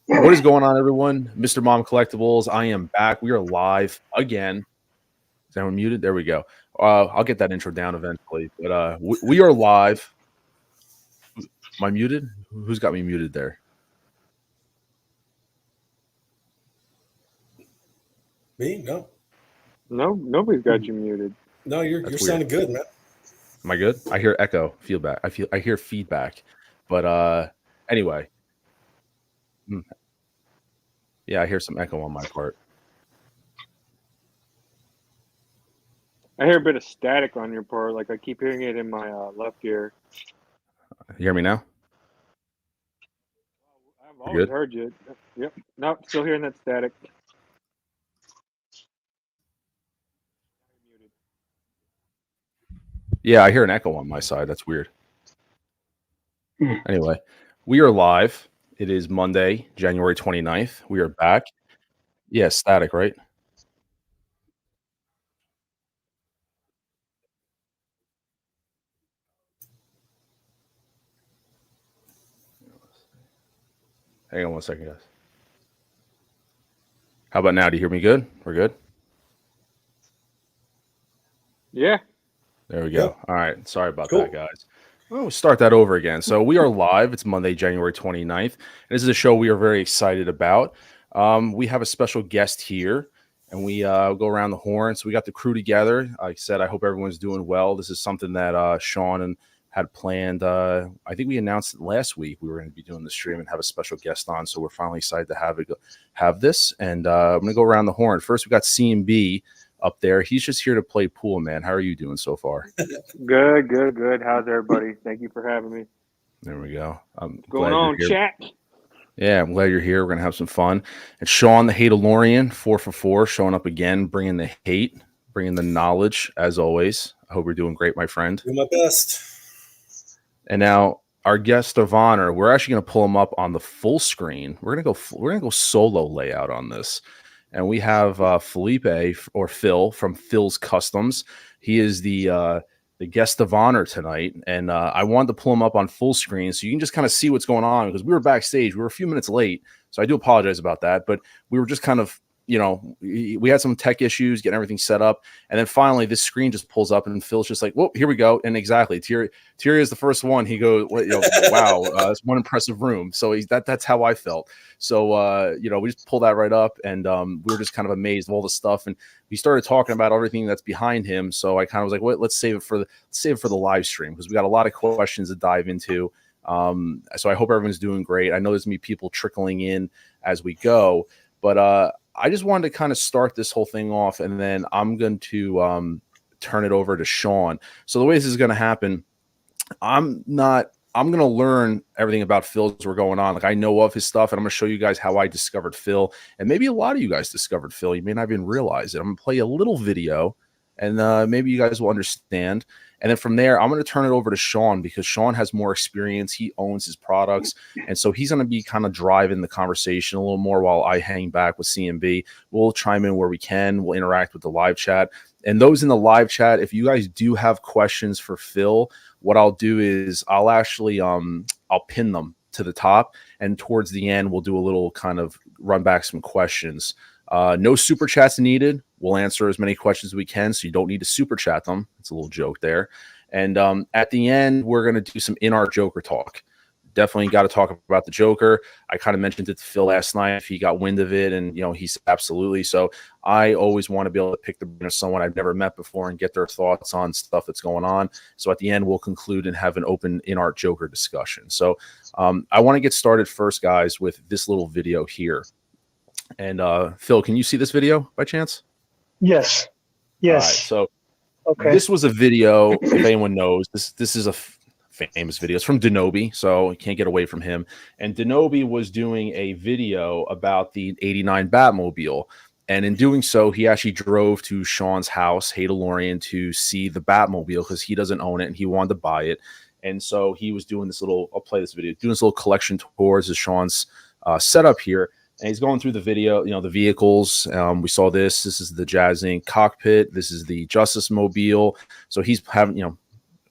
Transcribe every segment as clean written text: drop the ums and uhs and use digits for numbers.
What is going on, everyone? Mr. Mom Collectibles, I am back. We are live again. Is anyone muted? There we go. I'll get that intro down eventually, but we are live. Am I muted? Who's got me muted there? Me? No. No, nobody's got you muted. No, you're That's weird. sounding good, man. Am I good? I hear echo, feedback. I hear feedback, but anyway, yeah, I hear some echo on my part. I hear a bit of static on your part. Like I keep hearing it in my left ear. You hear me now? I've always heard you. Yep. No, still hearing that static. Yeah, I hear an echo on my side. That's weird. Anyway, we are live. It is Monday, January 29th. We are back. Yeah, static, right? Hang on one second, guys. How about now? Do you hear me good? We're good? Yeah. There we go. Yep. All right. Sorry about Cool. that, guys. We'll start that over again. So we are live. It's Monday, January 29th. And this is a show we are very excited about. We have a special guest here, and we go around the horn. So we got the crew together. Like I said, I hope everyone's doing well. This is something that Sean and had planned. I think we announced it last week. We were going to be doing the stream and have a special guest on. So we're finally excited to have this. And I'm going to go around the horn. First, we got C&B up there. He's just here to play pool, man. How are you doing so far? Good. How's everybody? Thank you for having me. There we go. Going on, chat. Yeah, I'm glad you're here. We're going to have some fun. And Sean, the Hatealorian, 4 for 4, showing up again, bringing the hate, bringing the knowledge, as always. I hope you're doing great, my friend. Do my best. And now our guest of honor, we're actually going to pull him up on the full screen. We're going to go solo layout on this. And we have Felipe or Phil from Phil's Customs. He is the guest of honor tonight, and I wanted to pull him up on full screen so you can just kind of see what's going on, because we were backstage. We were a few minutes late, so I do apologize about that, but we were just kind of, we had some tech issues getting everything set up, and then finally this screen just pulls up, and Phil's just like, "Whoa, here we go!" And exactly, Thierry is the first one. He goes, "Wow, it's one impressive room." So that's how I felt. So we just pulled that right up, and we were just kind of amazed of all the stuff, and we started talking about everything that's behind him. So I kind of was like, "Well, let's save it for the live stream, because we got a lot of questions to dive into." So I hope everyone's doing great. I know there's gonna be people trickling in as we go, but I just wanted to kind of start this whole thing off, and then I'm going to turn it over to Sean. So the way this is going to happen, I'm going to learn everything about Phil as we're going on. Like, I know of his stuff, and I'm going to show you guys how I discovered Phil, and maybe a lot of you guys discovered Phil. You may not even realize it. I'm going to play a little video, and maybe you guys will understand. And then from there, I'm going to turn it over to Sean, because Sean has more experience. He owns his products. And so he's going to be kind of driving the conversation a little more while I hang back with C&B. We'll chime in where we can. We'll interact with the live chat. And those in the live chat, if you guys do have questions for Phil, what I'll do is I'll actually I'll pin them to the top. And towards the end, we'll do a little kind of run back some questions. No super chats needed. We'll answer as many questions as we can, so you don't need to super chat them. It's a little joke there. And at the end, we're going to do some inart Joker talk. Definitely got to talk about the Joker. I kind of mentioned it to Phil last night if he got wind of it, and he said absolutely. So I always want to be able to pick the brain of someone I've never met before and get their thoughts on stuff that's going on. So at the end, we'll conclude and have an open inart Joker discussion. So I want to get started first, guys, with this little video here. And Phil, can you see this video by chance? Yes. All right, so this was a video, if anyone knows, this is a famous video. It's from Denobi, so you can't get away from him. And Denobi was doing a video about the 89 Batmobile. And in doing so, he actually drove to Sean's house, Hatealorian, to see the Batmobile, because he doesn't own it and he wanted to buy it. And so he was doing this little, I'll play this video, doing this little collection tours of Sean's setup here. And he's going through the video, the vehicles. We saw this. This is the Jazz Inc. cockpit. This is the Justice Mobile. So he's having,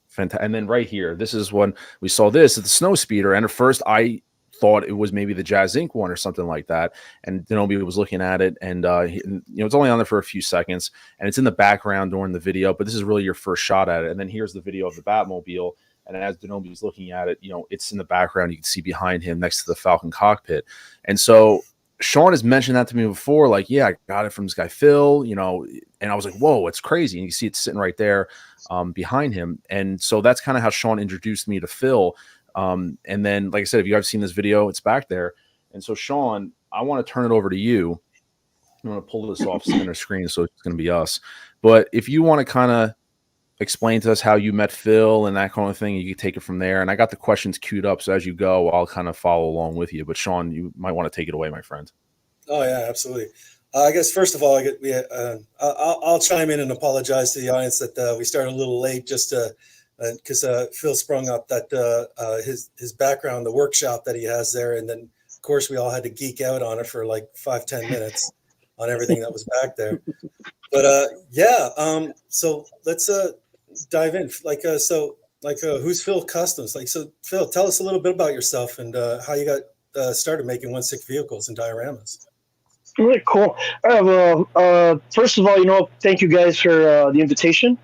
fantastic. And then right here, this is when we saw this, the snow speeder. And at first, I thought it was maybe the Jazz Inc. one or something like that. And Denobi was looking at it, and it's only on there for a few seconds, and it's in the background during the video. But this is really your first shot at it. And then here's the video of the Batmobile, and as Denobi's looking at it, it's in the background. You can see behind him next to the Falcon cockpit. And so Sean has mentioned that to me before, like, yeah, I got it from this guy Phil, and I was like, whoa, it's crazy. And you see it sitting right there behind him. And so that's kind of how Sean introduced me to Phil. And then, like I said, if you guys have seen this video, it's back there. And so, Sean, I want to turn it over to you. I'm going to pull this off center screen, so it's going to be us. But if you want to kind of explain to us how you met Phil and that kind of thing, you can take it from there. And I got the questions queued up, so as you go, I'll kind of follow along with you. But Sean, you might want to take it away, my friend. Oh yeah, absolutely. I guess first of all, I'll chime in and apologize to the audience that we started a little late, just because Phil sprung up that his background, the workshop that he has there, and then of course we all had to geek out on it for like 5-10 minutes on everything that was back there. But so let's dive in. Who's Phil Customs? So Phil, tell us a little bit about yourself and how you got started making 1/6 vehicles and dioramas. All right, cool. First of all, thank you guys for the invitation,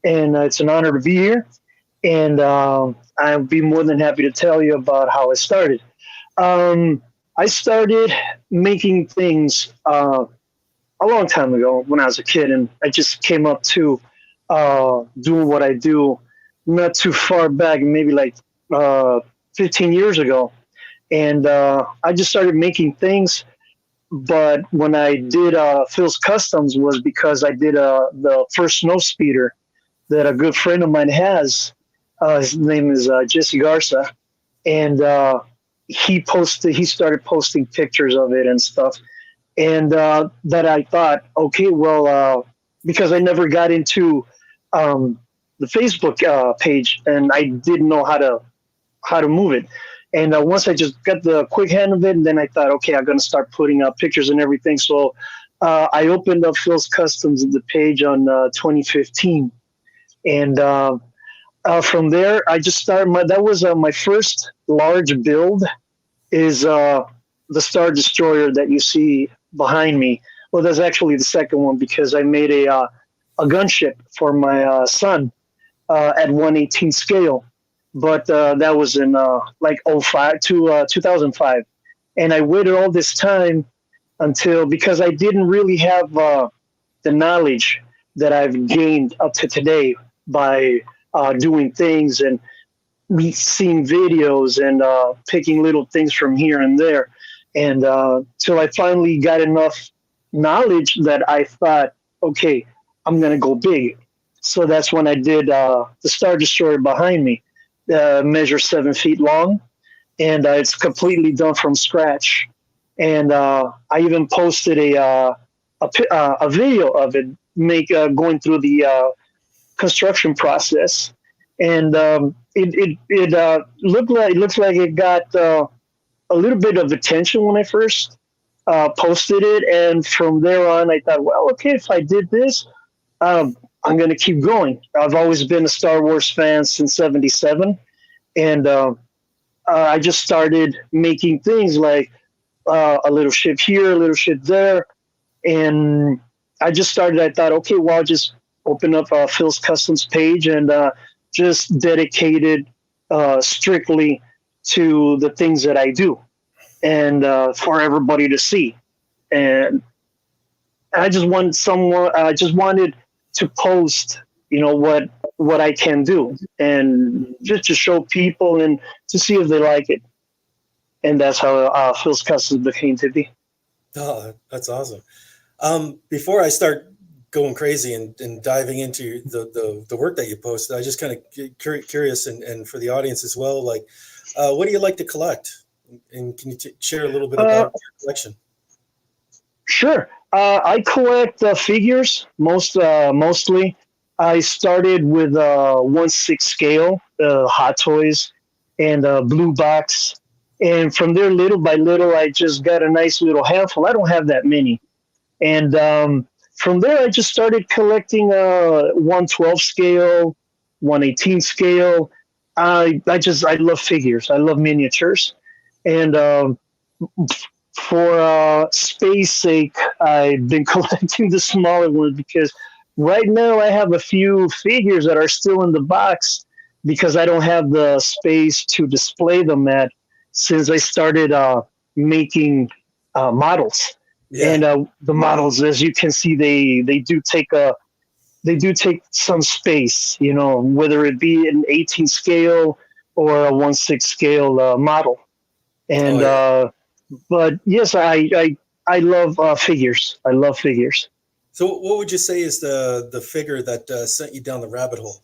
and it's an honor to be here. And I'll be more than happy to tell you about how I started. I started making things a long time ago when I was a kid, and I just came up to doing what I do not too far back, maybe like 15 years ago. And I just started making things. But when I did Phil's Customs was because I did the first snow speeder that a good friend of mine has. His name is Jesse Garza, and he started posting pictures of it and stuff. And that I thought, okay, well, because I never got into the Facebook page, and I didn't know how to move it. And once I just got the quick hand of it, and then I thought, okay, I'm going to start putting up pictures and everything. So I opened up Phil's Customs, the page on 2015. And from there, I just started. That was my first large build is the Star Destroyer that you see behind me. Well, that's actually the second one because I made a gunship for my son at 1/18 scale. But that was in 2005. And I waited all this time because I didn't really have the knowledge that I've gained up to today by doing things and seeing videos and picking little things from here and there. And till I finally got enough knowledge that I thought, okay, I'm going to go big. So that's when I did the Star Destroyer behind me. Measures 7 feet long, and it's completely done from scratch. And I even posted a video of it, going through the construction process, and it looks like it got a little bit of attention when I first posted it, and from there on, I thought, well, okay, if I did this. I'm going to keep going. I've always been a Star Wars fan since '77. And I just started making things like a little ship here, a little ship there. And I thought, okay, well, I'll just open up Phil's Customs page and just dedicated strictly to the things that I do and for everybody to see. And I just wanted to post, what I can do and just to show people and to see if they like it. And that's how Phil's Customs became to be. Oh, that's awesome. Before I start going crazy and diving into the work that you posted, I just kind of curious and for the audience as well, like, what do you like to collect? And can you share a little bit about your collection? Sure. I collect figures mostly. I started with 1/6 scale Hot Toys and Blue Box, and from there, little by little, I just got a nice little handful. I don't have that many, and from there, I just started collecting 1/12 scale, 1/18 scale. I love figures. I love miniatures, And for space sake, I've been collecting the smaller ones because right now I have a few figures that are still in the box because I don't have the space to display them at since I started making models. Yeah. And the models, as you can see, they do take some space, you know, whether it be an 18 scale or a 1/6 scale model. Oh, And yeah. but yes, I love figures. I love figures. So what would you say is the figure that sent you down the rabbit hole?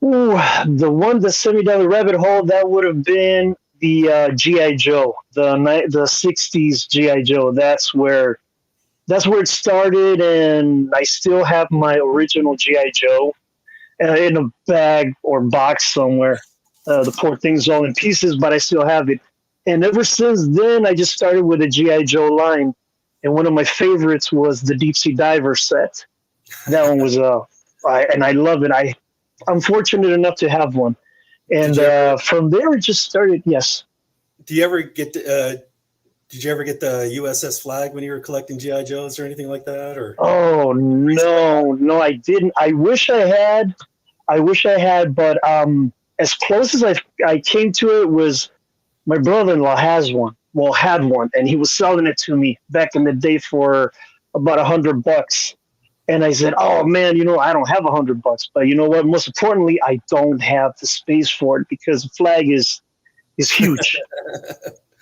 Ooh, the one that sent me down the rabbit hole that would have been the GI Joe, the '60s GI Joe. That's where it started, and I still have my original GI Joe in a bag or box somewhere. The poor thing's all in pieces, but I still have it. And ever since then, I just started with the GI Joe line, and one of my favorites was the Deep Sea Diver set. That one was and I love it. I'm fortunate enough to have one, Did and you ever from there it just started. Yes. do you ever get did you ever get the USS Flag when you were collecting GI Joes or anything like that, or Oh no, no, I didn't. I wish I had. I wish I had, but as close as I came to it was my brother-in-law has one. Well, had one, and he was selling it to me back in the day for about $100. And I said, "Oh man, you know, I don't have $100, but you know what? Most importantly, I don't have the space for it because the flag is huge.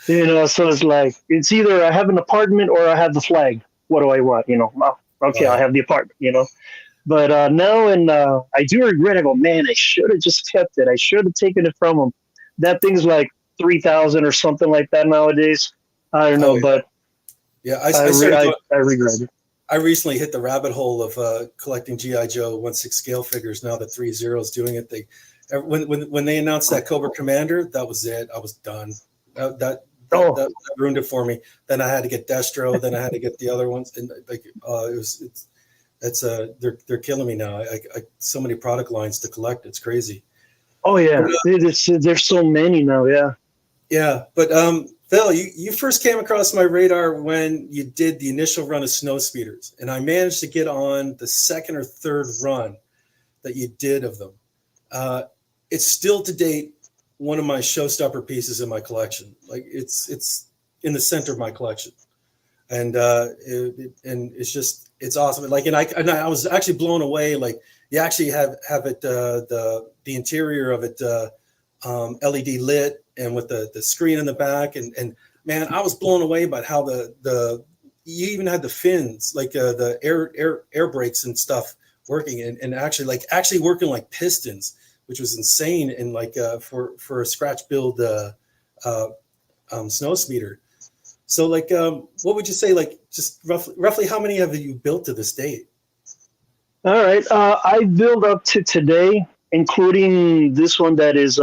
You know, so it's like it's either I have an apartment or I have the flag. What do I want? You know, well, okay, I Right. have the apartment. You know, but now and I do regret. I go, man, I should have just kept it. I should have taken it from him. That thing's like 3,000 or something like that nowadays. I don't Oh know, yeah. but Yeah, I started going, I regret it. I recently hit the rabbit hole of collecting GI Joe 1/6 scale figures. Now that 3 is doing it, when they announced that Cobra Commander, that was it. I was done. That ruined it for me. Then I had to get Destro. Then I had to get the other ones, and like they're killing me now. So many product lines to collect. It's crazy. Oh But, yeah, there's so many now. Yeah. yeah, but Phil, you first came across my radar when you did the initial run of Snow Speeders, and I managed to get on the second or third run that you did of them. It's still to date one of my showstopper pieces in my collection. Like it's in the center of my collection, and it's awesome. Like and I was actually blown away. Like you actually have it the interior of it LED lit and with the screen in the back and man, I was blown away by how the you even had the fins like the air brakes and stuff working and actually working like pistons, which was insane and like for a scratch build snow speeder. So like what would you say, like just roughly how many have you built to this date? All right. I built up to today, including this one that is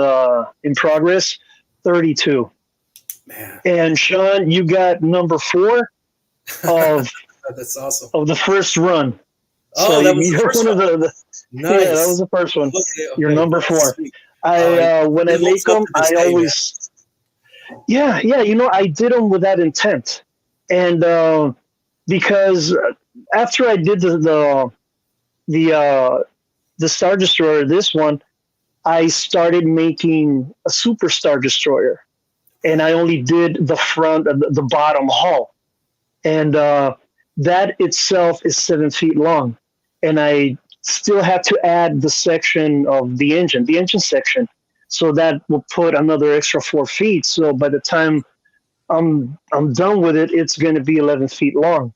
in progress, 32. Man, And Sean, you got number 4 of that's awesome. of the first run. Oh, So that was the you're first one of one. the Nice. yeah, that was the first one. Okay, You're number 4. sweet. When I It make holds up them, to this I day, man. always yeah, you know, I did them with that intent, and because after I did the Star Destroyer, this one, I started making a Super Star Destroyer, and I only did the front, the bottom hull, and that itself is 7 feet long, and I still have to add the section of the engine section, so that will put another extra 4 feet. So by the time I'm done with it, it's going to be 11 feet long,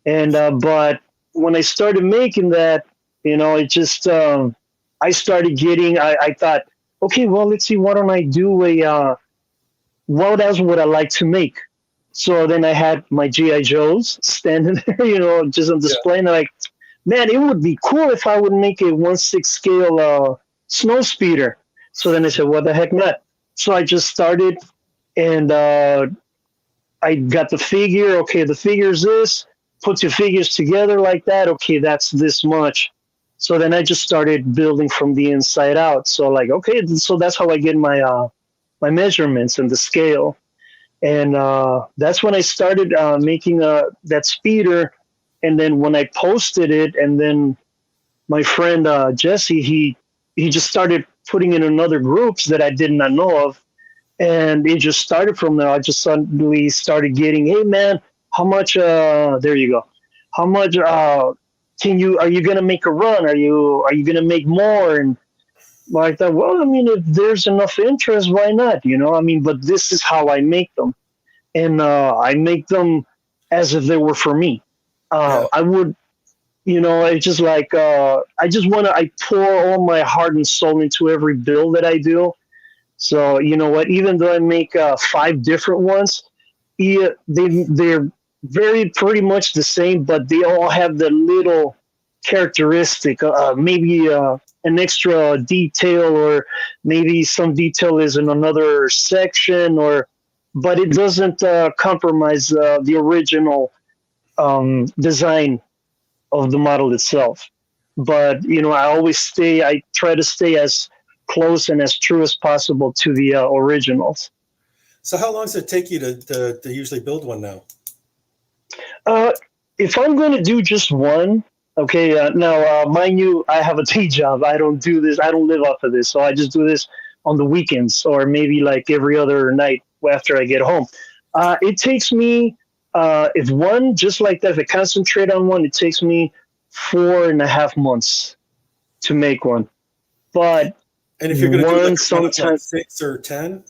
and but when I started making that, you know, it just I started getting. I thought, okay, well, let's see, why don't I do what else would I like to make? So then I had my GI Joes standing there, you know, just on display, and I'm like, man, it would be cool if I would make a 1/6 scale snow speeder. So then I said, what the heck not? So I just started, and I got the figure. Okay, the figure's this. Put your figures together like that. Okay, that's this much. So then I just started building from the inside out. So like, okay, so that's how I get my measurements and the scale. And that's when I started making that speeder. And then when I posted it, and then my friend Jesse, he just started putting it in other groups that I did not know of, and it just started from there. I just suddenly started getting, hey man, how much? There you go. How much are you gonna make a run? Are you gonna make more? And I thought, well, I mean, if there's enough interest, why not? I mean, but this is how I make them, and I make them as if they were for me. I would, I just like, I pour all my heart and soul into every build that I do. So, you know what, even though I make 5 different ones, they're very pretty much the same, but they all have the little characteristic, maybe an extra detail, or maybe some detail is in another section, but it doesn't compromise the original design of the model itself. But I try to stay as close and as true as possible to the originals. So how long does it take you to usually build one now? If I'm going to do just one, okay, now mind you, I have a day job. I don't do this. I don't live off of this. So I just do this on the weekends, or maybe like every other night after I get home. It takes me, if one, just like that, if I concentrate on one, it takes me 4.5 months to make one. But and if you're going to do like sometimes 6 or 10,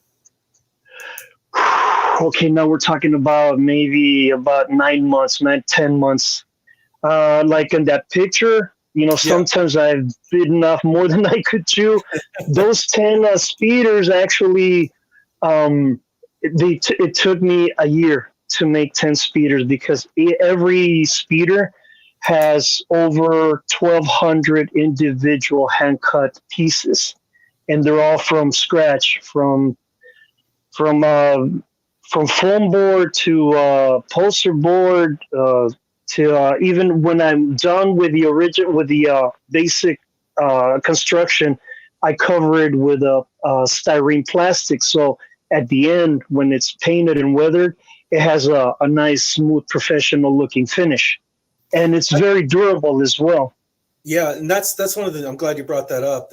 okay, now we're talking about maybe about 9 months, 10 months. Like in that picture, sometimes I've bitten off more than I could chew. Those 10 speeders actually, it took me a year to make 10 speeders, because every speeder has over 1,200 individual hand-cut pieces, and they're all from scratch, from foam board to poster board, to even when I'm done with the basic construction, I cover it with a styrene plastic. So at the end, when it's painted and weathered, it has a nice, smooth, professional looking finish, and it's very durable as well. Yeah, and that's one of the. I'm glad you brought that up.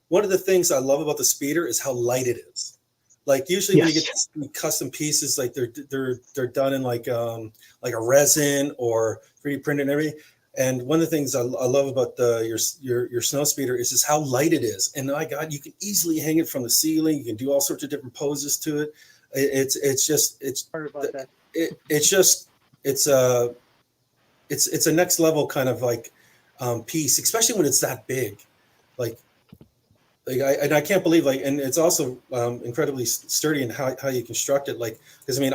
One of the things I love about the speeder is how light it is. Like usually when you get these custom pieces, like they're done in like a resin or 3D printed and everything. And one of the things I love about your snow speeder is just how light it is. And my God, you can easily hang it from the ceiling. You can do all sorts of different poses to it. Sorry about that. It's a next level kind of like piece, especially when it's that big. I can't believe and it's also incredibly sturdy in how you construct it. Because I mean,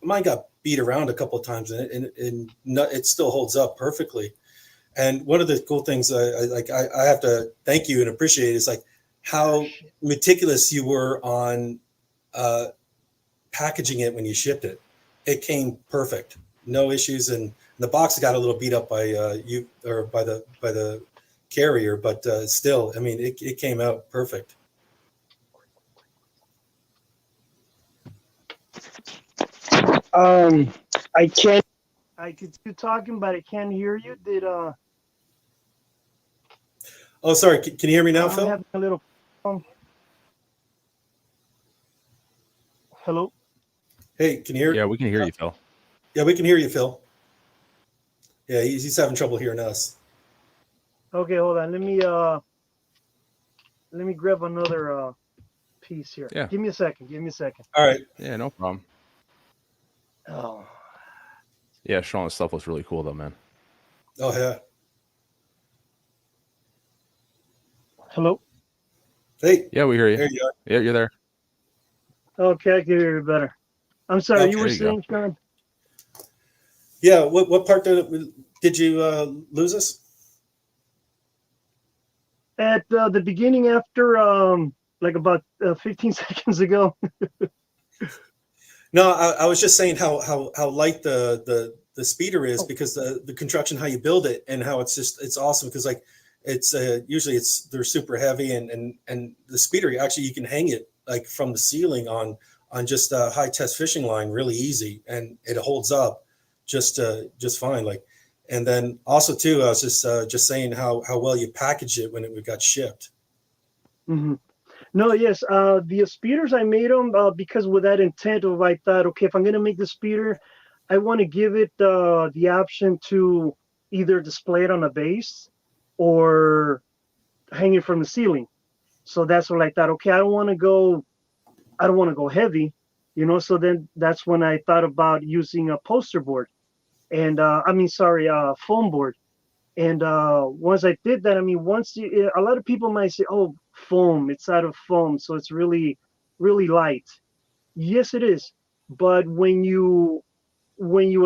mine got beat around a couple of times and it still holds up perfectly. And one of the cool things I have to thank you and appreciate is like how meticulous you were on packaging it when you shipped it. It came perfect, no issues, and the box got a little beat up by you or by the carrier, but still, I mean, it came out perfect. I can't. I could keep talking, but I can't hear you. Oh, sorry. Can you hear me now, Phil? I'm having a little. Hello. Hey, can you hear? Yeah, we can hear you, Phil. Yeah, we can hear you, Phil. Yeah, he's having trouble hearing us. Okay, hold on. Let me grab another piece here. Yeah. Give me a second. All right. Yeah, no problem. Oh. Yeah, Sean's stuff was really cool though, man. Oh yeah. Hello. Hey. Yeah, we hear you. There you are. Yeah, you're there. Okay, I can hear you better. I'm sorry, Okay, you were saying, Sean? Yeah, what part did you lose us? At the beginning, after like about 15 seconds ago. No, I was just saying how light the speeder is, because the construction, how you build it, and how it's awesome, because like it's usually they're super heavy, and the speeder actually you can hang it like from the ceiling on just a high test fishing line really easy, and it holds up just fine. Like, and then also too, I was just saying how well you package it when it got shipped. Hmm. No, yes, the speeders I made them because with that intent of I thought, okay, if I'm gonna make the speeder, I want to give it the option to either display it on a base or hang it from the ceiling. So that's what I thought. Okay, I don't want to go heavy, you know. So then that's when I thought about using a poster board, and sorry, foam board. And once I did that, I mean, a lot of people might say, "Oh, foam, it's out of foam, so it's really, really light." Yes, it is. But when you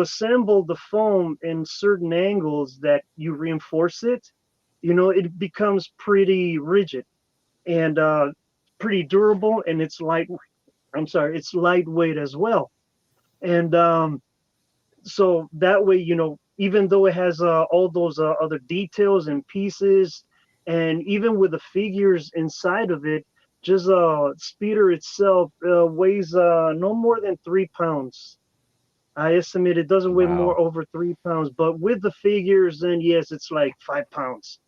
assemble the foam in certain angles that you reinforce it, you know, it becomes pretty rigid and pretty durable, and it's light. I'm sorry, it's lightweight as well. And so that way, you know, even though it has all those other details and pieces, and even with the figures inside of it, just speeder itself weighs no more than 3 pounds. I estimate it doesn't weigh more Wow. over 3 pounds, but with the figures, then yes, it's like 5 pounds.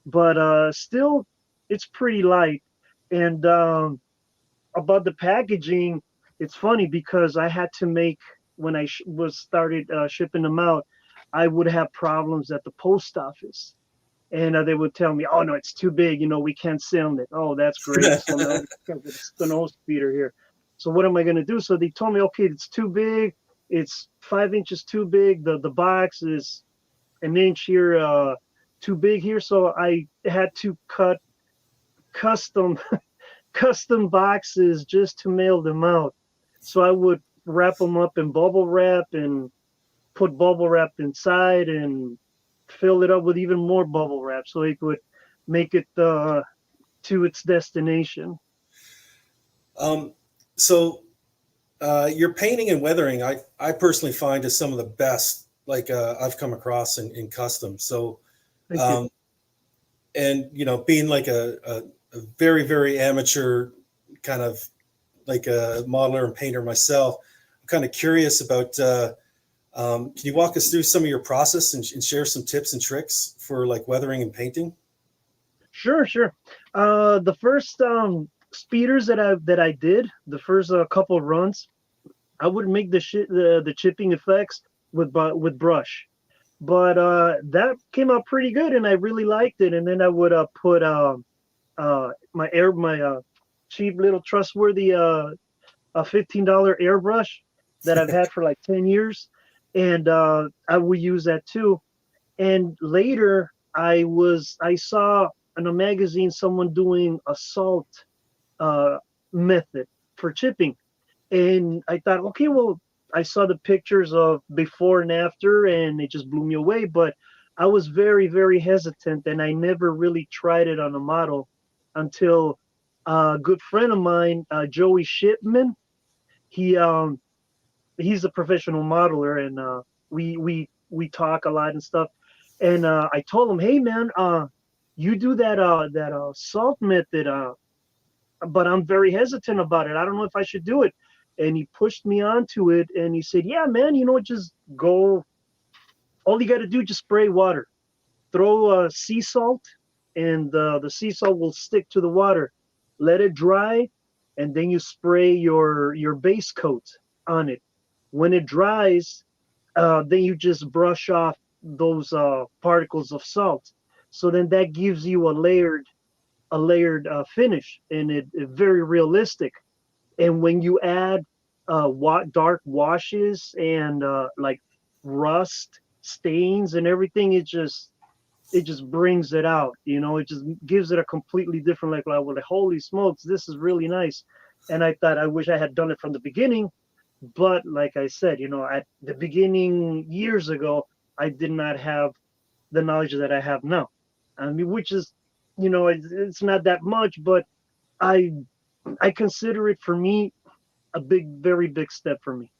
But still, it's pretty light. And about the packaging, it's funny because I had to make when I was started shipping them out, I would have problems at the post office, and they would tell me, "Oh no, it's too big. You know, we can't send it." Oh, that's great. So no, because it's the nose speeder here. So what am I going to do? So they told me, okay, it's too big. It's 5 inches too big. The box is an inch here too big here. So I had to cut custom custom boxes just to mail them out. So I would wrap them up in bubble wrap and put bubble wrap inside and fill it up with even more bubble wrap so it would make it to its destination. Um, so your painting and weathering, I personally find is some of the best like I've come across in custom. So, Thank you. um, and you know, being like a very very amateur kind of like a modeler and painter myself, I'm kind of curious about. Can you walk us through some of your process and share some tips and tricks for like weathering and painting? Sure, sure. The first speeders that I did, the first couple of runs, I would make the chipping effects with brush, but that came out pretty good, and I really liked it. And then I would put my cheap little trustworthy a $15 airbrush that I've had for like 10 years, and I would use that too. And later, I saw in a magazine someone doing a salt uh, method for chipping, and I thought, okay, well, I saw the pictures of before and after, and it just blew me away. But I was very, very hesitant, and I never really tried it on a model until a good friend of mine, Joey Shipman, he he's a professional modeler, and we talk a lot and stuff. And I told him, hey man, you do that salt method, but I'm very hesitant about it. I don't know if I should do it. And he pushed me onto it, and he said, yeah man, you know, just go. All you got to do, just spray water, throw sea salt, and the sea salt will stick to the water. Let it dry, and then you spray your base coat on it. When it dries, then you just brush off those particles of salt. So then that gives you a layered finish, and it very realistic. And when you add dark washes and like rust stains and everything, it just brings it out. You know, it just gives it a completely different like well, holy smokes, this is really nice. And I thought I wish I had done it from the beginning, but like I said, you know, at the beginning years ago, I did not have the knowledge that I have now. I mean, which is, you know, it's not that much, but I I consider it for me a very big step for me.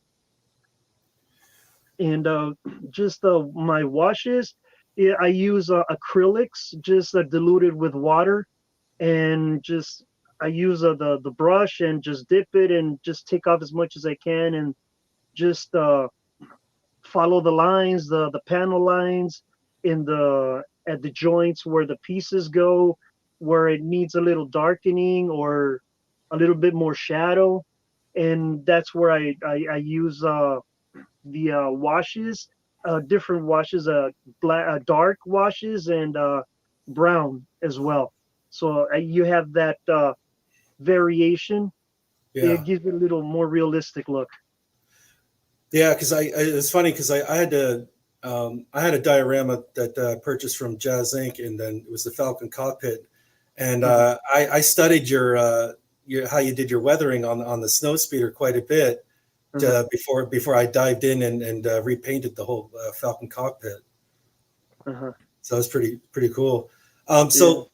And just my washes, yeah, I use acrylics just diluted with water, and just I use the brush and just dip it and just take off as much as I can and just follow the lines, the panel lines in the at the joints where the pieces go, where it needs a little darkening or a little bit more shadow, and that's where I use the washes, different washes, black, dark washes, and brown as well. So you have that variation. Yeah. It gives it a little more realistic look. Yeah, because it's funny because I had a diorama that I purchased from Jazz Inc. and then it was the Falcon cockpit, and I studied your how you did your weathering on the snow speeder quite a bit before I dived in and repainted the whole Falcon cockpit. So it's pretty cool. So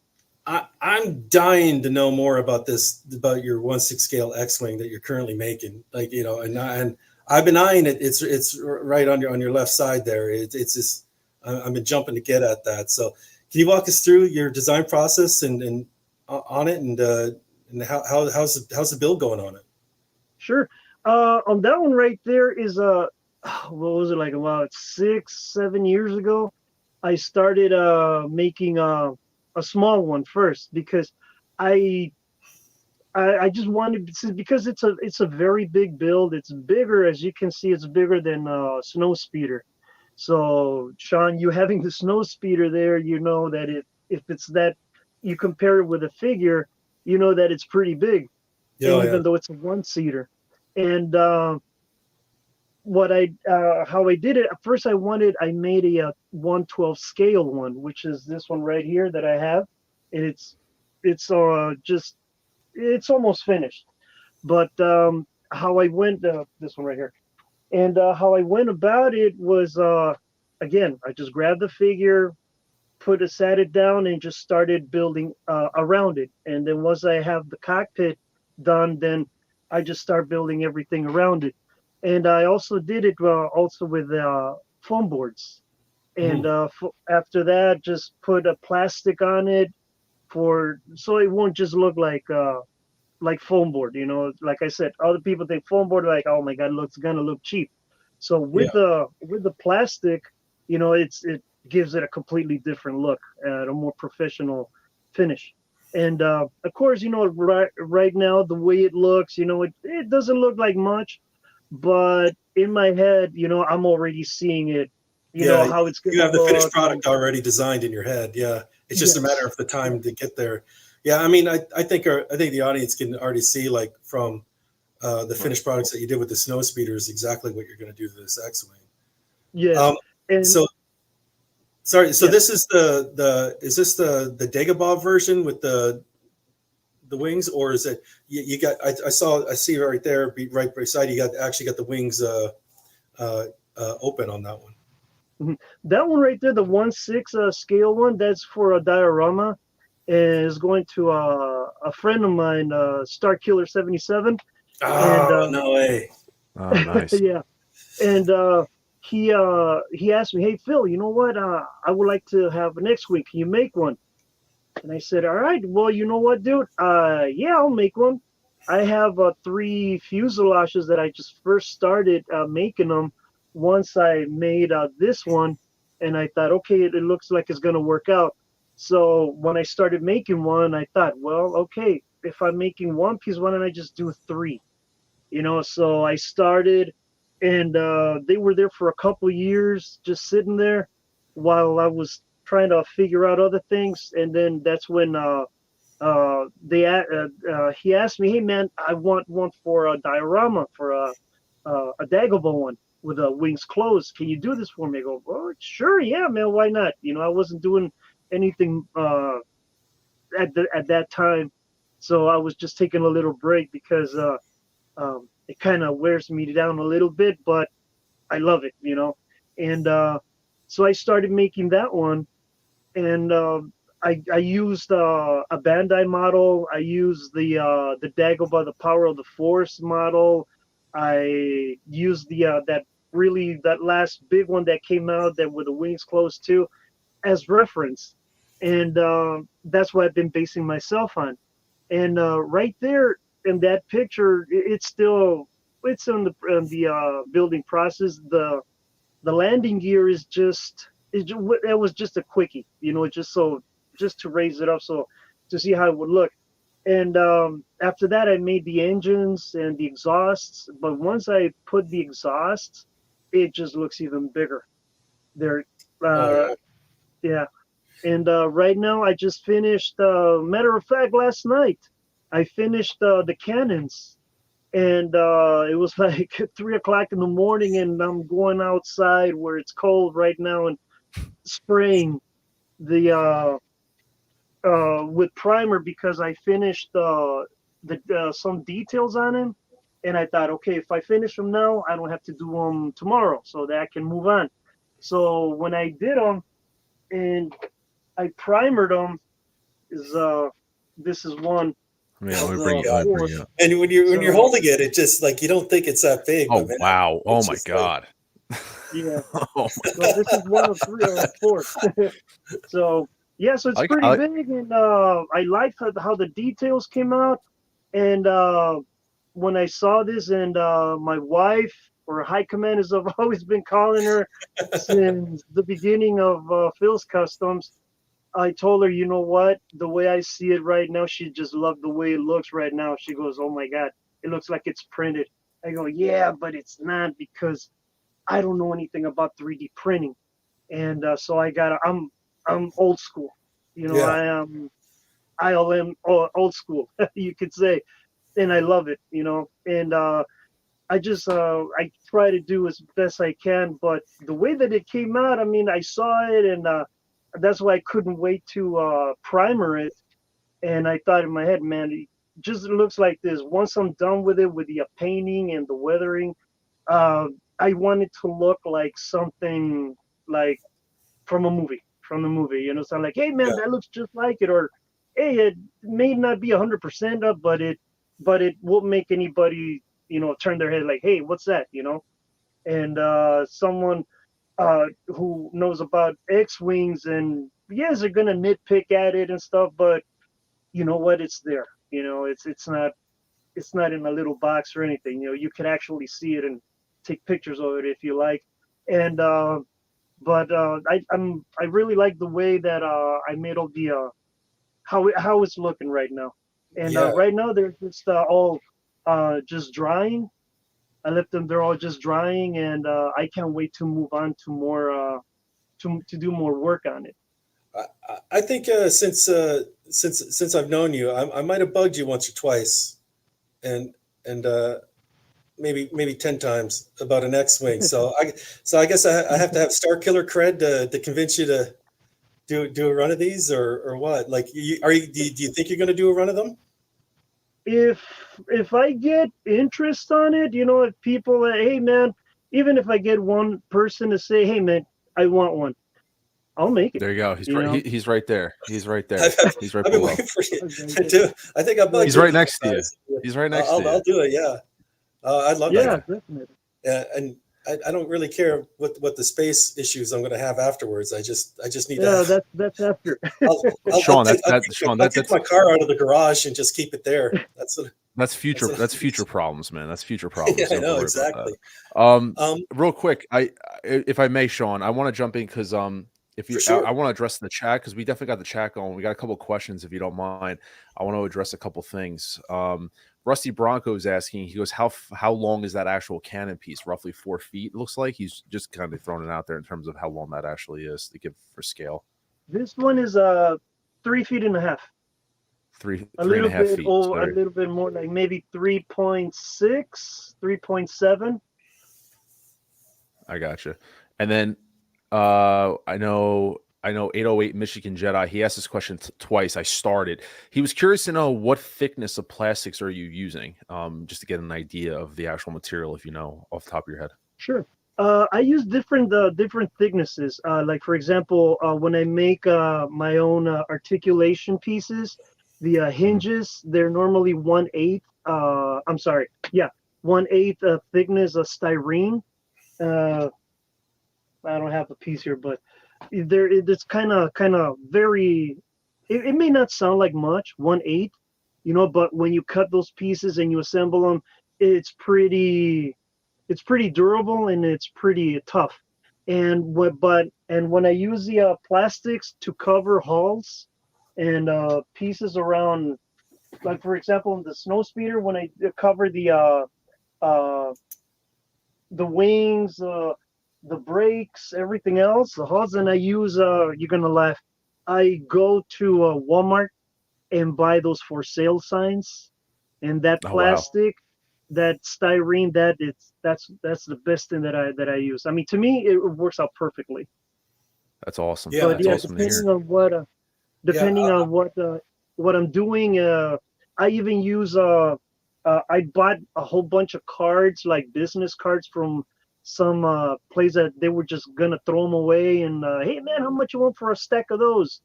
I'm dying to know more about your 1/6 scale X-wing that you're currently making. Like, you know, and I've been eyeing it. It's right on your left side there. It's just I've been jumping to get at that. So can you walk us through your design process and on it and how's the build going on it? Sure. On that one right there is what was it, like about 6-7 years ago? I started making a small one first because I just wanted, because it's a very big build. It's bigger, as you can see. It's bigger than snow speeder. So Sean, you having the snow speeder there, you know that if it's that, you compare it with a figure, you know that it's pretty big, Yeah, even though it's a one-seater. And how I did it at first, I made a 1/12 scale one, which is this one right here that I have, and it's almost finished. But how I went, this one right here, and how I went about it was, again, I just grabbed the figure, sat it down, and just started building around it. And then once I have the cockpit done, then I just start building everything around it. And I also did it also with foam boards. And after that, just put a plastic on it so it won't just look like foam board. You know, like I said, other people think foam board, like, oh my god, it's gonna look cheap. So with the plastic, you know, it gives it a completely different look, a more professional finish. And of course, you know, right now the way it looks, you know, it doesn't look like much, but in my head, you know, I'm already seeing it. You know how it's gonna you have the look. finished product already designed in your head. Yeah, it's just a matter of the time to get there. Yeah, I mean, I think the audience can already see, like, from the finished products that you did with the snow speeders, exactly what you're going to do to this X-wing. Yes. So sorry. So this is is this the Dagobah version with the wings, or is it you got? I see right there, right beside you, actually got the wings open on that one. That one right there, the 1/6 scale one, that's for a diorama, and is going to a friend of mine, Star Killer 77. Oh, And no way! Oh, nice. yeah, and he asked me, hey Phil, you know what? I would like to have an X-wing. Can you make one? And I said, all right. Well, you know what, dude? Yeah, I'll make one. I have 3 fuselages that I just first started making them. Once I made this one, and I thought, okay, it looks like it's gonna work out. So when I started making one, I thought, well, okay, if I'm making one piece, why don't I just do 3? You know, so I started, and they were there for a couple years, just sitting there while I was trying to figure out other things. And then that's when he asked me, hey man, I want one for a diorama, for a Dagobah one with the wings closed. Can you do this for me? I go, well, sure, yeah, man, why not? You know, I wasn't doing anything at that time, so I was just taking a little break because it kind of wears me down a little bit, but I love it, you know. And so I started making that one, and I used a Bandai model. I used the Dagobah, the Power of the Force model. I used that last big one that came out, that with the wings closed too, as reference, and that's what I've been basing myself on. And right there in that picture, it's on the building process. The landing gear is just it was just a quickie, just to raise it up so to see how it would look. And after that, I made the engines and the exhausts. But once I put the exhausts, it just looks even bigger. They're Oh uh, yeah. yeah. And right now, I just finished. Matter of fact, last night I finished the cannons, and it was like 3 o'clock in the morning, and I'm going outside where it's cold right now and spraying the with primer because I finished the some details on him, and I thought, okay, if I finish them now, I don't have to do them tomorrow, so that I can move on. So when I did them and I primered them, is this is one Let Oh me of bring the you. Let me bring four. you up. And when you're So holding it, it just like you don't think it's that big, but Oh man, wow! Oh it's my just like god! yeah, Oh my so god! this is one of three or four. So yeah, so it's I pretty like. big, and I like how the details came out. And when I saw this, and my wife or high commanders have always been calling her since the beginning of Phil's Customs. I told her, you know what? The way I see it right now, she just loved the way it looks right now. She goes, "Oh my God, it looks like it's printed." I go, "Yeah, but it's not because I don't know anything about 3D printing." And so I'm old school. yeah, I am ILM old school, you could say, and I love it. And I try to do as best I can, but the way that it came out, I mean, I saw it, and that's why I couldn't wait to primer it. And I thought in my head, man, it just looks like this. Once I'm done with it, with the painting and the weathering, uh, I want it to look like something like from the movie. So I'm like, hey, man, yeah, that looks just like it, or hey, it may not be 100% up, but it won't make anybody turn their head like, hey, what's that? And someone who knows about X-wings, and yes, they're gonna nitpick at it and stuff, but you know what? It's there. It's not in a little box or anything. You can actually see it and take pictures of it if you like. And but I really like the way that I made all the how it's looking right now. And yeah. right now they're just all just drying. I left them; they're all just drying, and I can't wait to move on to more to do more work on it. I think since I've known you, I might have bugged you once or twice, and and maybe 10 times about an X-wing. So I guess I have to have Star Killer cred to convince you to do a run of these, or what? Like, do you think you're going to do a run of them? if if I get interest on it, if people, hey man, even if I get one person to say, hey man, I want one, I'll make it. There you go. He's You right. know, He's right there. He's right there. I've, He's right I've been below. waiting for you I'll make to it. do. I think I bugged He's you a right couple next to you. times. He's right next to I'll you. do it. Yeah, I'd love Yeah, to. definitely. And I don't really care what the space issues I'm going to have afterwards. I just need to Yeah, have. that's after. Sean, Sean, I'll take my car out of the garage and just keep it there. that's That's future. what That's future problems, man. That's future yeah, problems. You I don't have to know worry about exactly. that. Um, Real quick, if I may, Sean, I want to jump in because if for you, I sure. want to address the chat because we definitely got the chat going. We got a couple of questions, if you don't mind. I want to address a couple things. Rusty Bronco is asking. He goes, how long is that actual cannon piece? Roughly 4 feet. It looks like he's just kind of throwing it out there in terms of how long that actually is to give for scale. This one is 3 feet and a half. Three A three and little a half bit feet. over, a So little bit more, like maybe 3.6, 3.7. I gotcha. And then I know 808 Michigan Jedi. He asked this question twice. I started. He was curious to know what thickness of plastics are you using, just to get an idea of the actual material, if you know off the top of your head. Sure. I use different thicknesses. Like for example, when I make my own articulation pieces, the Mhm. hinges, they're normally 1/8. I'm sorry. Yeah, 1/8 thickness of styrene. Uh, I don't have a piece here, but it's kind of very. It may not sound like much, 1/8, But when you cut those pieces and you assemble them, it's pretty durable and it's pretty tough. And when I use the plastics to cover hulls and pieces around, like for example, the snow speeder, when I cover uh, the wings, the brakes, everything else, the hulls, and I use you're gonna laugh. I go to Walmart and buy those for sale signs, and that Oh wow, plastic, that styrene, that's the best thing that I use. I mean, to me, it works out perfectly. that's awesome. Yeah, But That's yeah, awesome to it's hear. yeah. depending on what I'm doing, I even use I bought a whole bunch of cards, like business cards from some place that they were just gonna throw them away. And hey man, how much you want for a stack of those?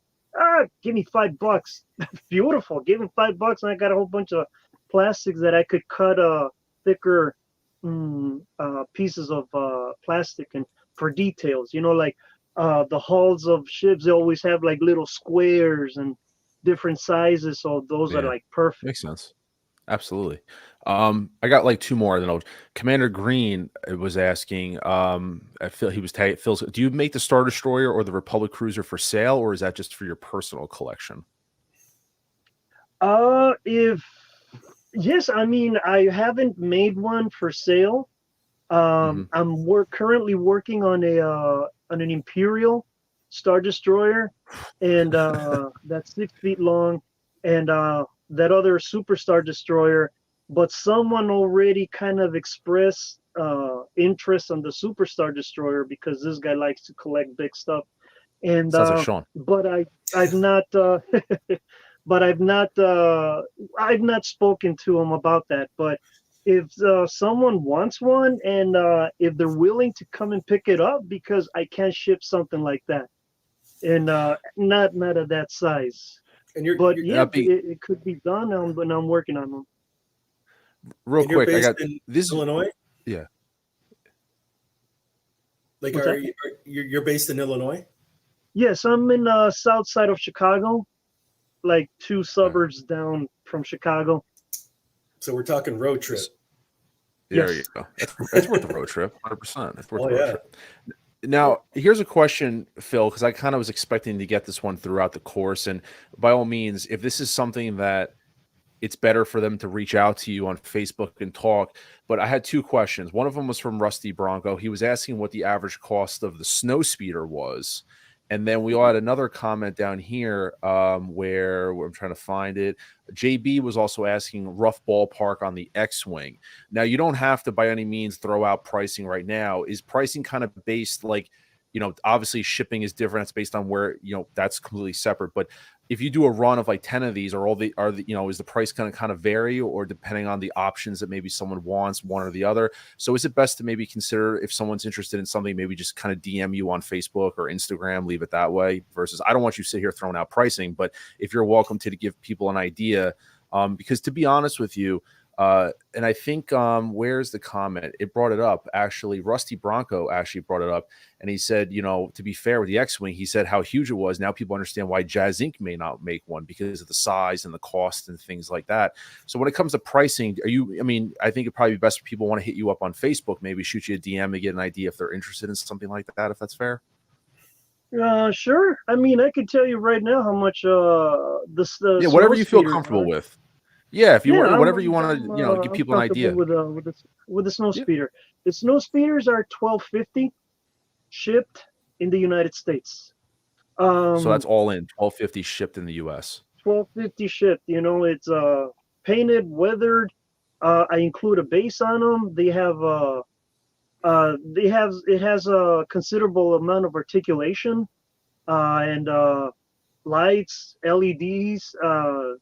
Give me $5. Beautiful. Give him $5, and I got a whole bunch of plastics that I could cut thicker pieces of plastic and for details. Like the hulls of ships, they always have like little squares and different sizes, so those are Yeah, like perfect. makes sense. Absolutely. I got like two more. Then Commander Green was asking. I feel he was Phil's. Do you make the Star Destroyer or the Republic Cruiser for sale, or is that just for your personal collection? If yes, I mean I haven't made one for sale. Hmm. I'm currently working on an Imperial Star Destroyer, and that's 6 feet long, and that other Super Star Destroyer. But someone already kind of expressed interest on the Super Star Destroyer because this guy likes to collect big stuff, and Sounds like Sean. but I've not but I've not spoken to him about that. But if someone wants one, and if they're willing to come and pick it up, because I can't ship something like that, and not at that size. And But yeah, Be it could be done. But I'm working on them. real you're quick. I based got in this. Illinois. Yeah. Like, What's that? you're based in Illinois? Yes, I'm in south side of Chicago, like two suburbs down from Chicago. So we're talking road trip. There you Yes. go. That's worth the road trip. 100%. That's worth Oh the road yeah. trip. Now, here's a question, Phil, because I kind of was expecting to get this one throughout the course. And by all means, if this is something that it's better for them to reach out to you on Facebook and talk. But I had two questions. One of them was from Rusty Bronco. He was asking what the average cost of the snow speeder was. And then we all had another comment down here where I'm trying to find it. JB was also asking rough ballpark on the X-Wing. Now, you don't have to by any means throw out pricing right now. Is pricing kind of based like, obviously shipping is different. It's based on where, that's completely separate. But if you do a run of like 10 of these, is the price going to kind of vary, or depending on the options that maybe someone wants, one or the other? So is it best to maybe consider, if someone's interested in something, maybe just kind of DM you on Facebook or Instagram, leave it that way, versus I don't want you to sit here throwing out pricing, but if you're welcome to give people an idea, because to be honest with you, and I think where's the comment? It brought it up. Actually, Rusty Bronco actually brought it up. And he said, to be fair with the X-Wing, he said how huge it was. Now people understand why Jazz Inc. may not make one because of the size and the cost and things like that. So when it comes to pricing, I think it'd probably be best if people want to hit you up on Facebook, maybe shoot you a DM to get an idea if they're interested in something like that, if that's fair. Sure. I mean, I could tell you right now how much the Whatever snow you feel speeders comfortable are. with. Yeah, if you Yeah, want, whatever you want to, give I'm people an comfortable idea. with the snow Yeah. speeder. The snow speeders are $12.50 shipped in the United States. So that's all in $12.50 shipped in the US. $12.50 shipped. It's painted, weathered. I include a base on them. It has a considerable amount of articulation and lights, LEDs,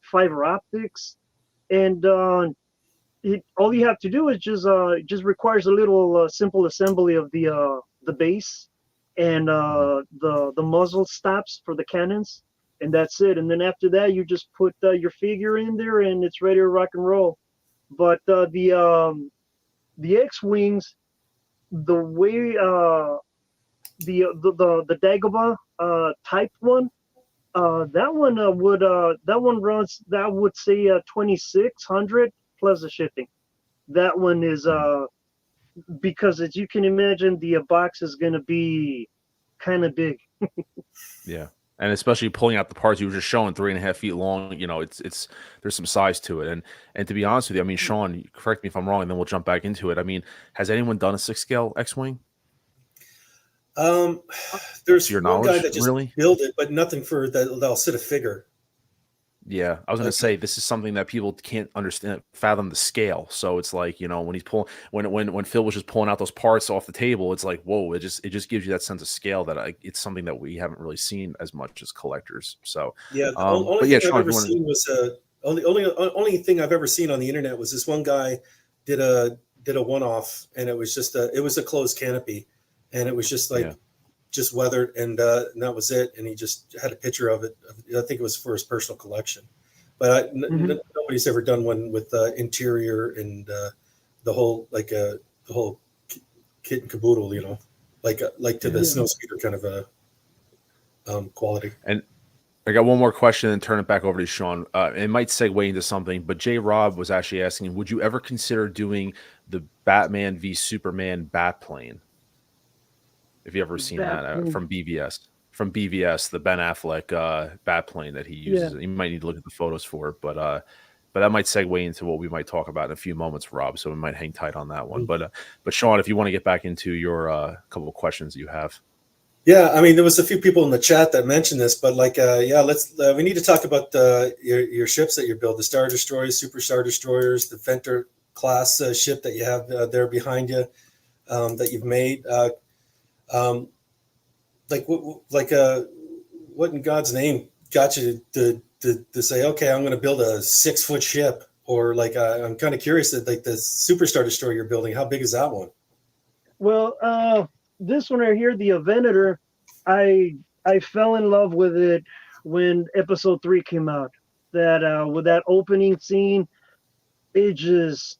fiber optics, and all you have to do is just requires a little simple assembly of the base and the muzzle stops for the cannons, and that's it. And then after that, you just put your figure in there, and it's ready to rock and roll. But the X-wings, the way the Dagobah type one, That one runs, that would say 2,600 plus the shipping. That one is because as you can imagine, the box is going to be kind of big. Yeah. And especially pulling out the parts you were just showing 3.5 feet long, you know, it's there's some size to it. And to be honest with you, I mean, Sean, correct me if I'm wrong, and then we'll jump back into it. I mean, has anyone done a 6 scale X-wing? Um, To there's your one guy knowledge, that just really? built it, but nothing for that. That'll sit a figure. Yeah, I was gonna Like, say this is something that people can't understand, fathom the scale. So it's like, you know, when he's pulling, when Phil was just pulling out those parts off the table, it's like, whoa! It just gives you that sense of scale that it's something that we haven't really seen as much as collectors. So, yeah, the only but yeah, thing I've Sean, if ever you want seen was only thing I've ever seen on the internet was this one guy did a one off, and it was just it was a closed canopy, and it was just like yeah, just weathered, and that was it. And he just had a picture of it. I think it was for his personal collection, but Mhm. nobody's ever done one with interior and the whole the whole kit and caboodle, you know, like to the yeah. Yeah. snow speeder kind of a quality. And I got one more question and turn it back over to Sean. It might segue into something, but J. Rob was actually asking, would you ever consider doing the Batman v Superman bat plane? If you ever seen That that thing. from BVS, the Ben Affleck bat plane that he Yeah. uses. You might need to look at the photos for it, but that might segue into what we might talk about in a few moments, Rob. So we might hang tight on that one. But Sean, if you want to get back into your couple of questions you have. Yeah, I mean, there was a few people in the chat that mentioned this, but yeah, we need to talk about your ships that you build, the Star Destroyers, Super Star Destroyers, the Venter class ship that you have there behind you that you've made. Um, what in God's name got you to say, okay, I'm going to build a 6-foot ship, or I'm kind of curious that like the Super Star Destroyer you're building, how big is that one? Well, this one right here, the Avenator, I fell in love with it when episode 3 came out. That with that opening scene, it just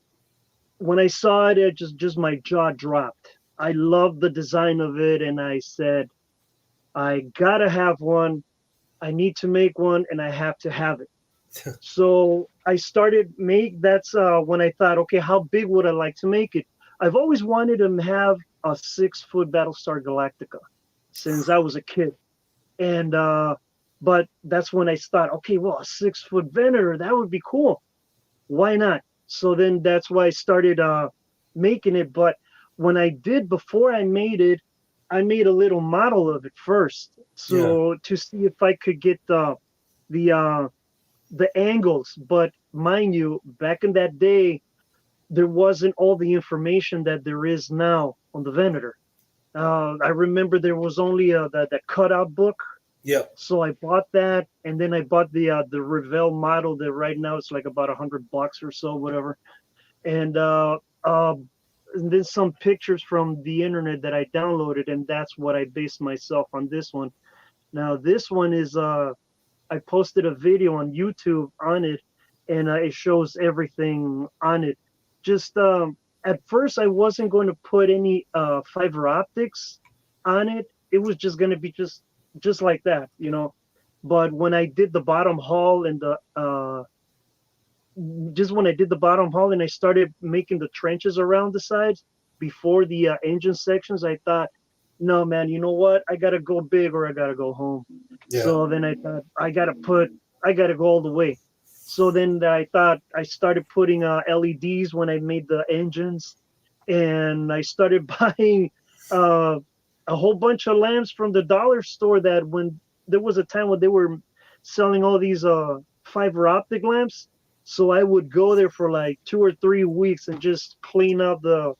when I saw it, just my jaw dropped. I loved the design of it, and I said, I gotta have one. I need to make one, and I have to have it. So I started make. That's when I thought, okay, how big would I like to make it? I've always wanted to have a 6-foot Battlestar Galactica since I was a kid, and but that's when I thought, okay, well, a 6-foot Venator, that would be cool. Why not? So then that's why I started making it. But when I did, before I made a little model of it first, Yeah, so to see if I could get the uh, the angles. But mind you, back in that day, there wasn't all the information that there is now on the Venator. I remember there was only that cutout book, yeah, so I bought that, and then I bought the Revell model that right now it's like about $100 or so, whatever. And and then some pictures from the internet that I downloaded, and that's what I based myself on this one. Now this one is I posted a video on YouTube on it, and it shows everything on it. Just at first, I wasn't going to put any fiber optics on it. It was just going to be just like that, you know. But when I did the bottom hull and the just when I did the bottom hull and I started making the trenches around the sides before the engine sections, I thought, no, man, you know what? I gotta go big or I gotta go home. yeah. So then I thought I gotta go all the way. So then I thought I started putting LEDs when I made the engines, and I started buying uh, a whole bunch of lamps from the dollar store. That when there was a time when they were selling all these fiber optic lamps, so I would go there for like 2 or 3 weeks and just clean out the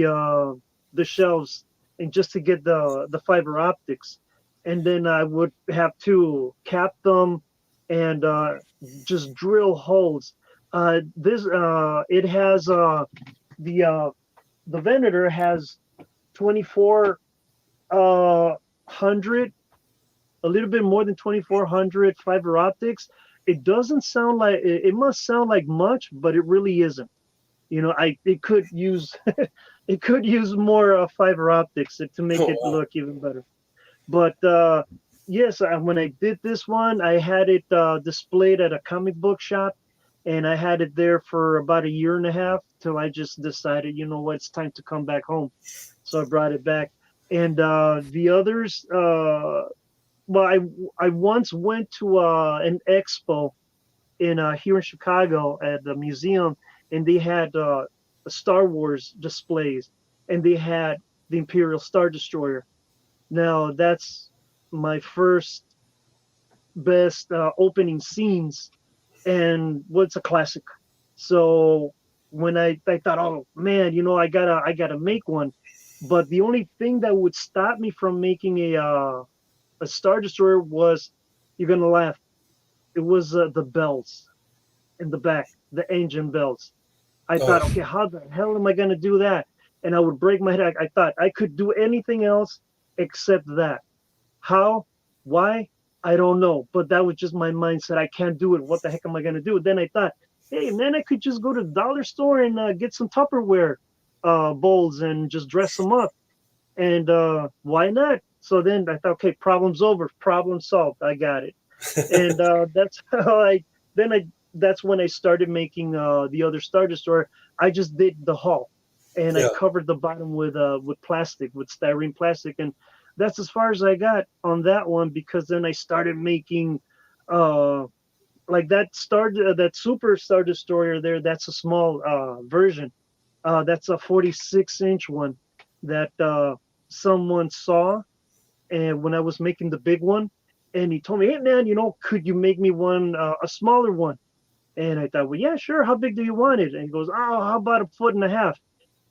uh, the shelves and just to get the fiber optics, and then I would have to cap them and just drill holes. This it has the uh, the Venator has 24 hundred, a little bit more than 2400 fiber optics. It doesn't sound like it must sound like much, but it really isn't. You know, it could use it could use more fiber optics to make Oh it wow. look even better. But yes, when I did this one, I had it displayed at a comic book shop, and I had it there for about a year and a half till I just decided, you know what, it's time to come back home. So I brought it back. And the others, well, I once went to an expo in here in Chicago at the museum, and they had Star Wars displays, and they had the Imperial Star Destroyer. Now that's my first best opening scenes, and what's a classic. So when I thought, oh man, you know, I gotta make one, but the only thing that would stop me from making a Star Destroyer was, you're gonna laugh, it was the bells in the back, the engine bells. I thought, Oh, okay, how the hell am I gonna do that? And I would break my head. I thought I could do anything else except that. How? Why? I don't know. But that was just my mindset. I can't do it. What the heck am I gonna do? Then I thought, hey man, I could just go to the dollar store and get some Tupperware bowls and just dress them up. And why not? So then I thought, okay, problem's over, problem solved. I got it. And that's how I then I that's when I started making the other Star Destroyer. I just did the hull, and I yeah. covered the bottom with plastic, with styrene plastic, and that's as far as I got on that one, because then I started making uh like that Super Star Destroyer there. That's a small version. That's a 46-inch one that someone saw, and when I was making the big one, and he told me, "Hey man, you know, could you make me one a smaller one?" And I thought, well, yeah, sure. How big do you want it? And he goes, oh, how about a foot and a half?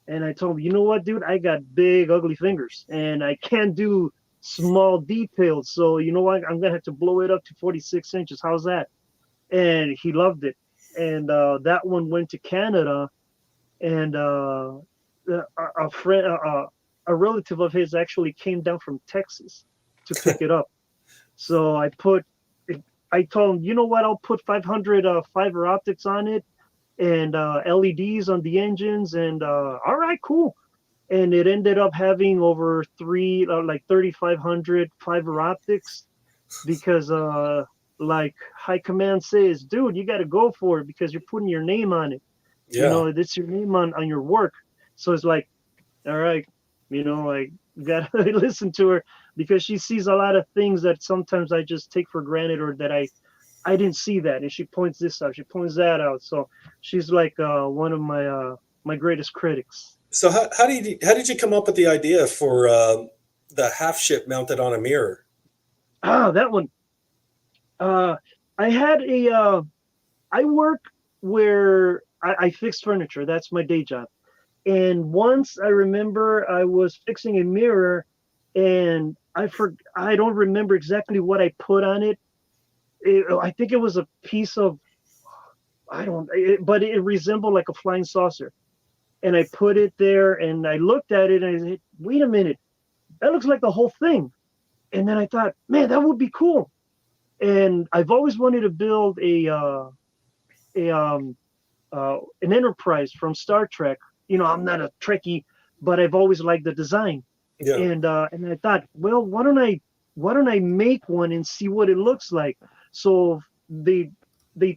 And I told him, you know what, dude, I got big, ugly fingers, and I can't do small details. So you know what, I'm gonna have to blow it up to 46 inches. How's that? And he loved it. And that one went to Canada, and a friend, a relative of his actually came down from Texas to pick it up. So I told him, you know what, I'll put 500 fiber optics on it, and LEDs on the engines, and all right, cool. And it ended up having over like 3,500 fiber optics, because like High Command says, dude, you got to go for it because you're putting your name on it. You Yeah. know, it's your name on your work. So it's like, all right, you know, like, gotta listen to her, because she sees a lot of things that sometimes I just take for granted, or that I didn't see that, and she points this out, she points that out. So she's like one of my greatest critics. So how did you come up with the idea for the half ship mounted on a mirror? That one. Uh, I had I work where I fix furniture. That's my day job. And once I remember I was fixing a mirror, and I don't remember exactly what I put on it. I think it was a piece of, I don't, but it resembled like a flying saucer. And I put it there, and I looked at it, and I said, wait a minute, that looks like the whole thing. And then I thought, man, that would be cool. And I've always wanted to build a an Enterprise from Star Trek. You know, I'm not a Trekkie, but I've always liked the design. Yeah. And I thought, well, why don't I make one and see what it looks like? So they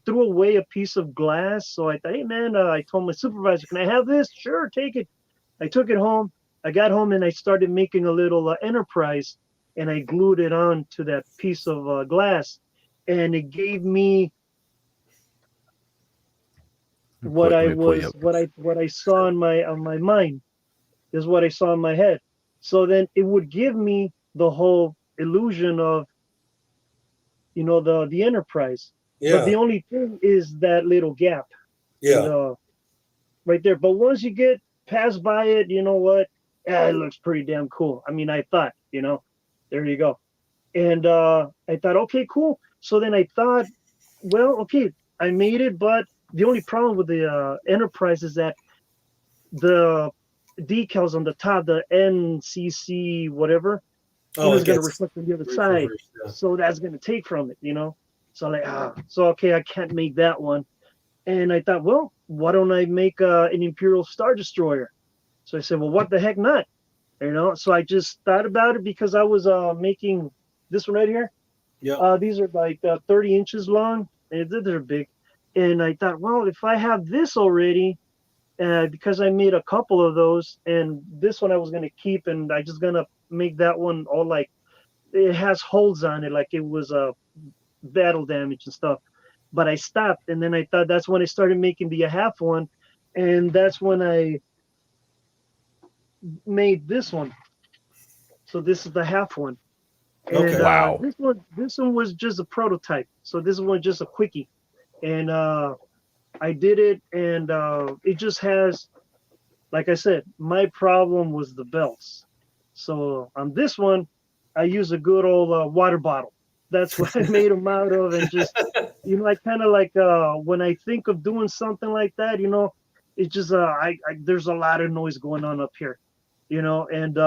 threw away a piece of glass. So I thought, hey man, I told my supervisor, can I have this? Sure, take it. I took it home. I got home, and I started making a little Enterprise, and I glued it on to that piece of glass, and it gave me Let me pull you up. what I saw in my mind is what I saw in my head. So then it would give me the whole illusion of, you know, the Enterprise. But Yeah. the only thing is that little gap, you Yeah. know, right there. But once you get past by it, you know what? Yeah, it looks pretty damn cool. I mean, I thought, you know, there you go. And I thought, okay, cool. So then I thought, well, okay, I made it, but the only problem with the Enterprise is that the decals on the top, the NCC whatever, you know, Oh, is it going to gets reflect on the other side. reversed. Yeah. So that's going to take from it, you know. So like, so okay, I can't make that one. And I thought, well, why don't I make an Imperial Star Destroyer? So I said, well, what the heck not? You know. So I just thought about it, because I was making this one right here. Yeah. These are like 30 inches long, and they're big. And I thought, well, if I have this already, because I made a couple of those, and this one I was gonna keep, and I just gonna make that one all like it has holes on it, like it was battle damage and stuff. But I stopped, and then I thought that's when I started making the half one, and that's when I made this one. So this is the half one. And Okay. Wow. this one was just a prototype. So this one just a quickie, and I did it, and it just has, like I said, my problem was the belts. So on this one, I use a good old water bottle. That's what I made them out of, and just like kind of like when I think of doing something like that, it's just there's a lot of noise going on up here, and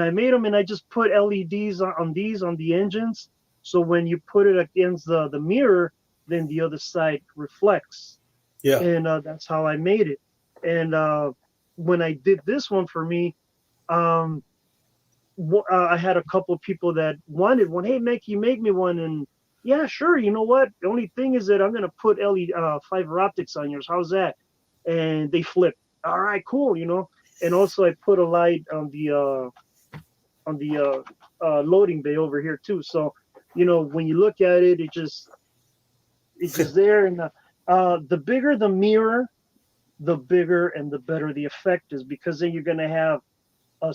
I made them, and I just put LEDs on these on the engines, so when you put it against the mirror, then the other side reflects. Yeah. And that's how I made it. And when I did this one for me, I had a couple of people that wanted one. Hey, Mickey, make me one. And yeah, sure. You know what? The only thing is that I'm gonna put LED fiber optics on yours. How's that? And they flipped. All right, cool. And also I put a light on the loading bay over here too. So when you look at it, it's just there. And the bigger the mirror, the bigger and the better the effect is, because then you're gonna have a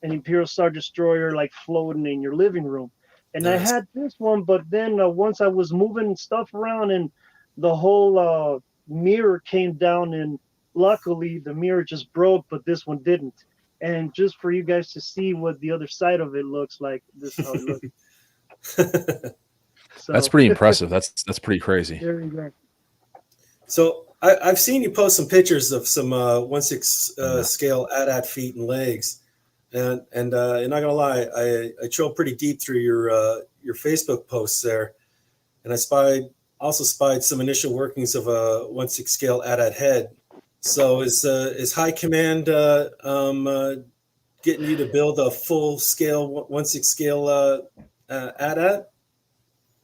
an Imperial Star Destroyer like floating in your living room. And Nice. I had this one, but then once I was moving stuff around, and the whole mirror came down, and luckily the mirror just broke, but this one didn't. And just for you guys to see what the other side of it looks like, this is how it looks. So, That's pretty impressive. That's pretty crazy. there you go. So I've seen you post some pictures of some 1/6 scale AT-AT feet and legs, and not gonna lie, I trolled pretty deep through your Facebook posts there, and I also spied some initial workings of a 1/6 scale AT-AT head. So is High Command getting you to build a full scale 1/6 scale AT-AT?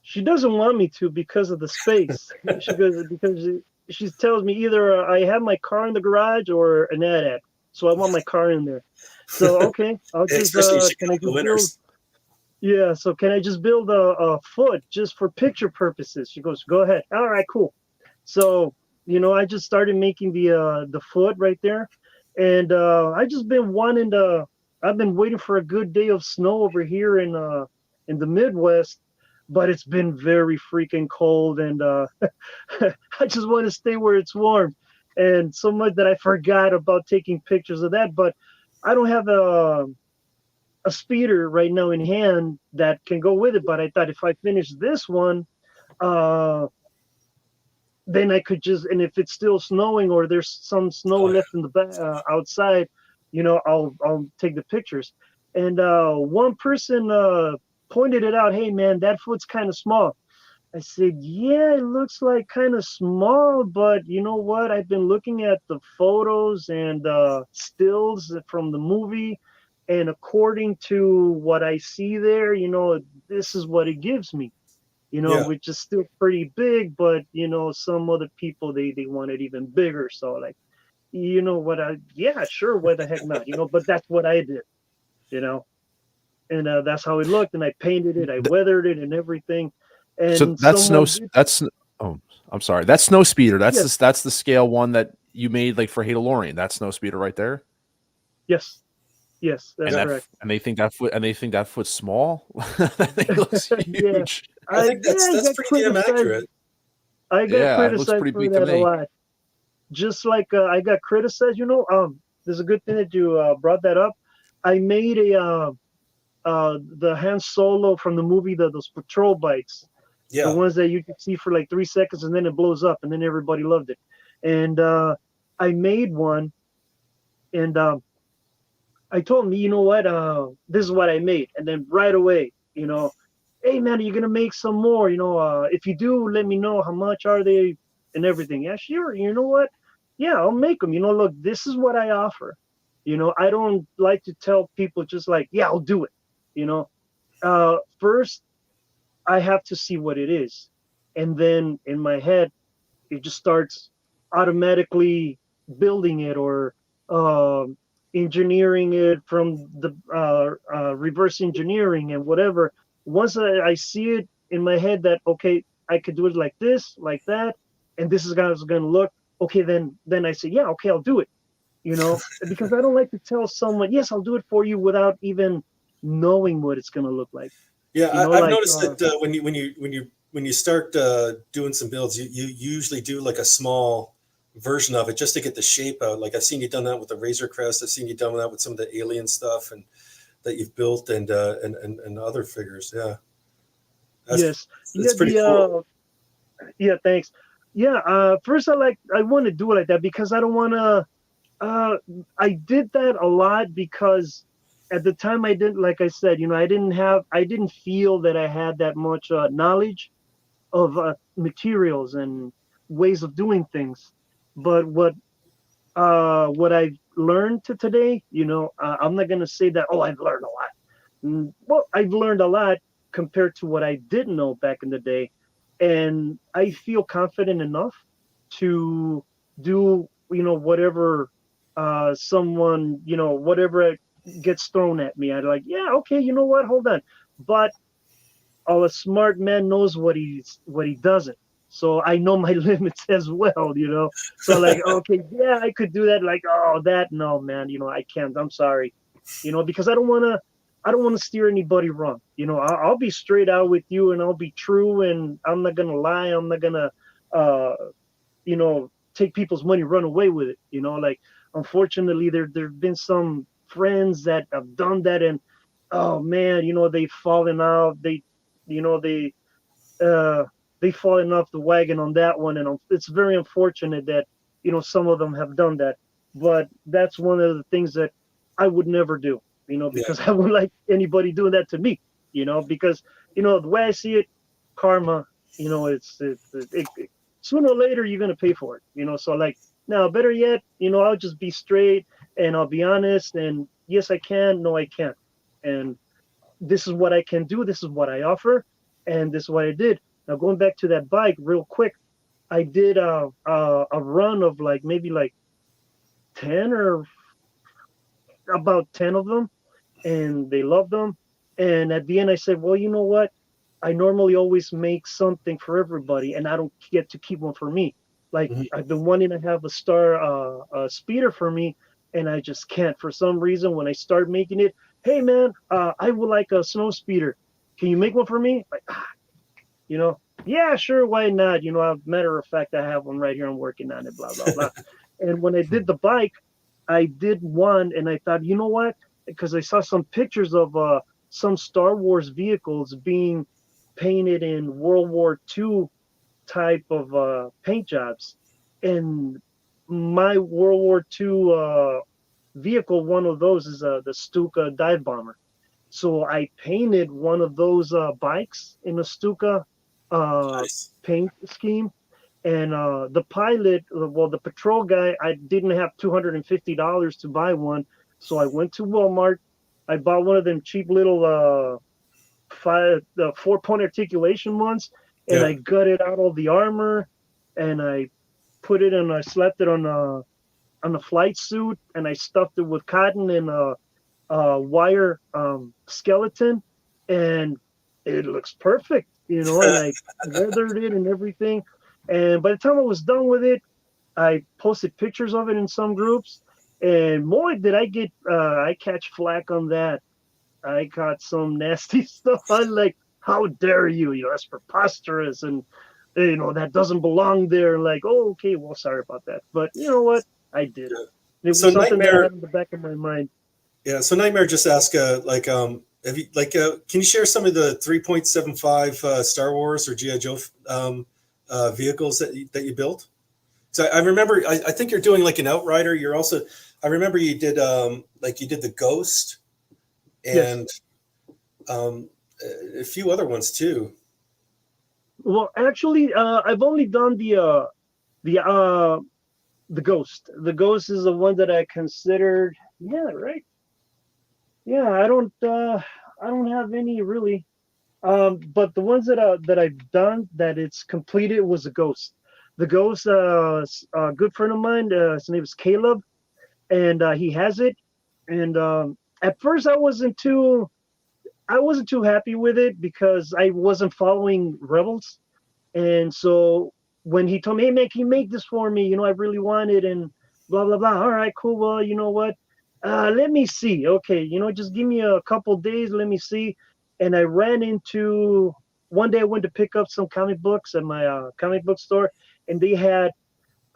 She doesn't want me to because of the space. She goes because she tells me either I have my car in the garage or an AT-AT. So I want my car in there. So okay, I'll just Especially can I just build? winners. Yeah. So can I just build a foot just for picture purposes? She goes, go ahead. All right, cool. So I just started making the foot right there, and I just been wanting to. I've been waiting for a good day of snow over here in the Midwest. But it's been very freaking cold, and I just want to stay where it's warm. And so much that I forgot about taking pictures of that. But I don't have a speeder right now in hand that can go with it. But I thought if I finish this one, then I could just, and if it's still snowing or there's some snow left in the outside, I'll take the pictures. And one person pointed it out. Hey man, that foot's kind of small. I said, yeah, it looks like kind of small, but you know what? I've been looking at the photos and stills from the movie, and according to what I see there, this is what it gives me. Yeah. Which is still pretty big, but some other people they want it even bigger. So like, yeah, sure, why the heck not? But that's what I did. And that's how it looked, and I painted it, I weathered it, and everything. And So I'm sorry. That's Snow Speeder. That's the scale one that you made like for Hadalorian. That's Snow Speeder right there. Yes, that's correct. And they think that foot's small. That thing looks huge. I think that's pretty damn accurate. I got criticized pretty for big to that a me. lot. Just like I got criticized, there's a good thing that you brought that up. I made the Han Solo from the movie, those patrol bikes, the ones that you can see for like 3 seconds and then it blows up, and then everybody loved it. And I made one, and I told him, you know what, this is what I made. And then right away, hey man, are you gonna make some more? If you do, let me know how much are they and everything. Yeah, sure. You know what? Yeah, I'll make them. Look, this is what I offer. I don't like to tell people just like, yeah, I'll do it. first I have to see what it is, and then in my head it just starts automatically building it or um engineering it from the reverse engineering and whatever. Once I see it in my head that okay, I could do it like this, like that, and this is how it's going to look. Okay, then I say, yeah, okay, I'll do it. Because I don't like to tell someone, yes, I'll do it for you without even knowing what it's going to look like. Yeah, I've Like noticed that when you start doing some builds, you usually do like a small version of it just to get the shape out. Like I've seen you done that with the Razor Crest. I've seen you done that with some of the alien stuff and that you've built and other figures. Yeah, that's yes, yeah, that's pretty cool. yeah, thanks. Yeah, first I want to do it like that because I don't want to. Uh, I did that a lot because at the time I didn't, like I said, I didn't feel that I had that much knowledge of materials and ways of doing things. But what I've learned to today, I'm not gonna say that. Oh, I've learned a lot. Well, I've learned a lot compared to what I didn't know back in the day, and I feel confident enough to do whatever someone whatever gets thrown at me. I'm like, yeah, okay, you know what? Hold on, but a smart man knows what he doesn't. So I know my limits as well. So like, okay, yeah, I could do that. Like, oh, that no, man, I can't. I'm sorry, because I don't want to steer anybody wrong. I'll be straight out with you, and I'll be true, and I'm not gonna lie. I'm not gonna, take people's money, run away with it. Like unfortunately, there've been some friends that have done that, and oh man, they've fallen out. You know, they uh, they fallen off the wagon on that one, and it's very unfortunate that some of them have done that. But that's one of the things that I would never do, Yeah, because I would like anybody doing that to me, because the way I see it, karma, sooner or later you're gonna pay for it, So like now, better yet, I'll just be straight and I'll be honest, and yes, I can, no, I can't, and this is what I can do. This is what I offer, and this is what I did. Now going back to that bike real quick, I did a run of like maybe like 10 or about 10 of them, and they loved them. And at the end, I said, well, you know what? I normally always make something for everybody, and I don't get to keep one for me. Like hmm I've been wanting to have a star speeder for me, and I just can't for some reason. When I start making it, hey man, I would like a snow speeder. Can you make one for me? Like, yeah, sure, why not? Matter of fact, I have one right here. I'm working on it. Blah blah blah. And when I did the bike, I did one, and I thought, you know what? Because I saw some pictures of some Star Wars vehicles being painted in World War II type of paint jobs, and my World War II vehicle, one of those is the Stuka dive bomber. So I painted one of those bikes in a Stuka uh, nice. paint scheme, and the pilot, well, the patrol guy, I didn't have $250 to buy one, so I went to Walmart. I bought one of them cheap little 4-point articulation ones, and Yeah, I gutted out all the armor, and I put it and I slapped it on a flight suit, and I stuffed it with cotton and a wire skeleton, and it looks perfect, and I weathered it and everything. And by the time I was done with it, I posted pictures of it in some groups, and boy, did I catch flack on that. I got some nasty stuff. I'm like, how dare you? That's preposterous, and that doesn't belong there. Like, oh, okay, well, sorry about that, but you know what? I did it. yeah. It So was something that I had Nightmare, in the back of my mind. yeah. So Nightmare just asked, like, have you like, can you share some of the 3.75 Star Wars or GI Joe vehicles that you built? So I remember, I think you're doing like an Outrider. You're also, I remember you did like you did the Ghost Yes. and um, a few other ones too. Well, actually, I've only done the the Ghost. The Ghost is the one that I considered. Yeah, right. Yeah, I don't. I don't have any really. But the ones that I've done that it's completed was a ghost. The ghost, a good friend of mine, his name is Caleb, and he has it. And at first, I wasn't too happy with it because I wasn't following Rebels, and so when he told me, "Hey man, can you make this for me? You know, I really want it," and blah blah blah. All right, cool. Well, you know what? Let me see. Okay, you know, just give me a couple days. Let me see. And I ran into one day. I went to pick up some comic books at my comic book store, and they had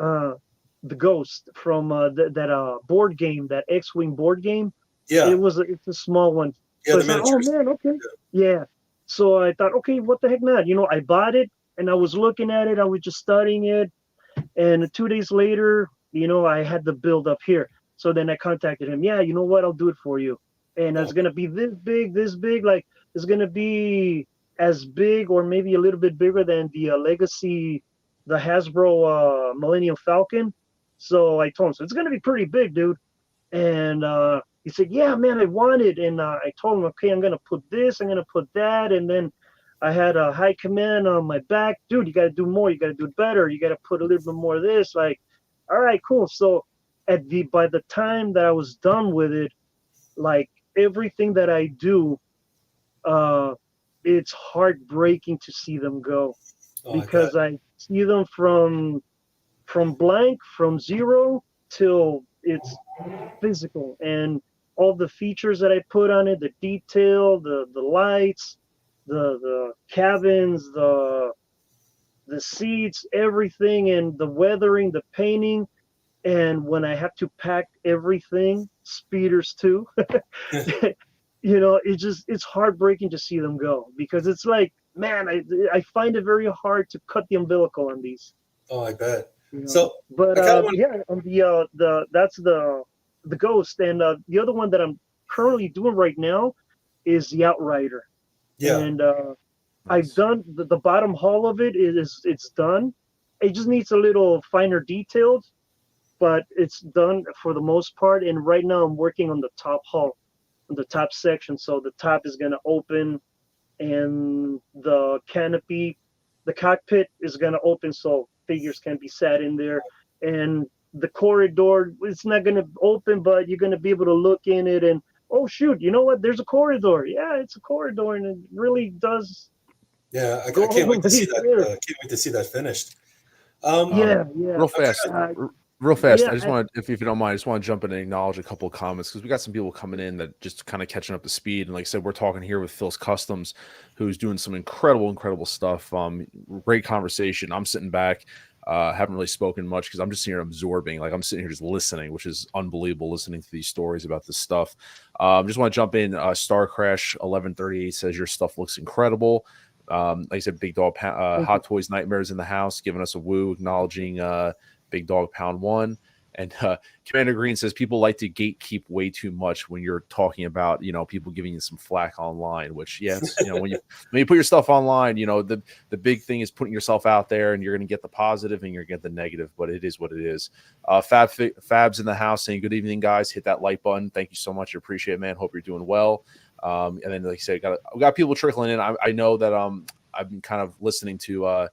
uh, the Ghost from that board game, that X-wing board game. Yeah, It's a small one. yeah, So I the thought, oh miniatures. man, okay, yeah. So I thought, okay, what the heck not? You know, I bought it and I was looking at it. I was just studying it, and 2 days later, you know, I had the build up here. So then I contacted him. Yeah, you know what? I'll do it for you. And it's Oh, gonna be this big. Like it's gonna be as big or maybe a little bit bigger than the Legacy, the Hasbro Millennium Falcon. So I told him, so it's gonna be pretty big, dude. And he said, "Yeah, man, I want it." And I told him, "Okay, I'm gonna put this, I'm gonna put that," and then I had a high command on my back, dude. You got to do more. You got to do it better. You got to put a little bit more of this. Like, all right, cool. So by the time that I was done with it, like everything that I do, uh, it's heartbreaking to see them go oh, I bet. because I see them from blank, from zero till it's physical, and all the features that I put on it, the detail, the lights, the cabins, the seats, everything, and the weathering, the painting. And when I have to pack everything, speeders too, you know, it's heartbreaking to see them go because it's like, man, I find it very hard to cut the umbilical on these. Oh, I bet. You know. So But I kind of want. yeah, on the that's the Ghost, and the other one that I'm currently doing right now is the Outrider, Yeah, and I've Nice. done the bottom hull of it. It's done. It just needs a little finer detailed, but it's done for the most part. And right now I'm working on the top hull, on the top section. So the top is gonna open, and the canopy, the cockpit is gonna open, so figures can be sat in there, and the corridor, it's not gonna open, but you're gonna be able to look in it and oh shoot, you know what? There's a corridor. Yeah, it's a corridor, and it really does yeah. I go can't all wait the to see way that. there. Can't wait to see that finished. Um, Yeah, yeah, real fast, I'm uh, real fast. yeah. I just want to, if you don't mind, I just want to jump in and acknowledge a couple of comments because we got some people coming in that just kind of catching up to speed. And like I said, we're talking here with Phil's Customs, who's doing some incredible stuff. Great conversation. I'm sitting back, haven't really spoken much because I'm just here absorbing. Like I'm sitting here just listening, which is unbelievable. Listening to these stories about this stuff. Just want to jump in. Star Crash 1138 says your stuff looks incredible. Like I said, Big Dog Thank you. Hot Toys Nightmares in the house, giving us a woo, acknowledging Big Dog Pound 1. And Commander Green says people like to gatekeep way too much when you're talking about, you know, people giving you some flack online, which, yeah, it's, you know, when you put your stuff online, you know, the big thing is putting yourself out there and you're going to get the positive and you're going to get the negative, but it is what it is. Fab's in the house saying, good evening, guys. Hit that like button. Thank you so much. I appreciate it, man. Hope you're doing well. And then, like I said, we got people trickling in. I know that I've been kind of listening to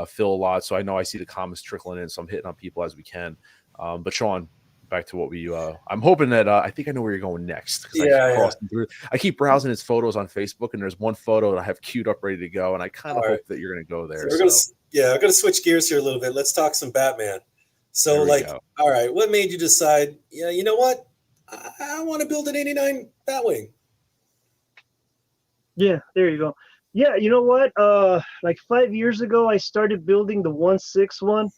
Phil a lot, so I know I see the comments trickling in, so I'm hitting on people as we can. But Sean, back to what we I'm hoping that I think I know where you're going next because I keep Yeah, yeah. crossing through. I keep browsing his photos on Facebook, and there's one photo that I have queued up ready to go, and I kind All of right. hope that you're going to go So there. we're gonna, So yeah, I'm gonna switch gears here a little bit. Let's talk some Batman. So, there we like, go. all right, what made you decide? Yeah, you know what? I want to build an '89 Batwing. Yeah, there you go. Yeah, you know what? Like 5 years ago, I started building the 1/6 one,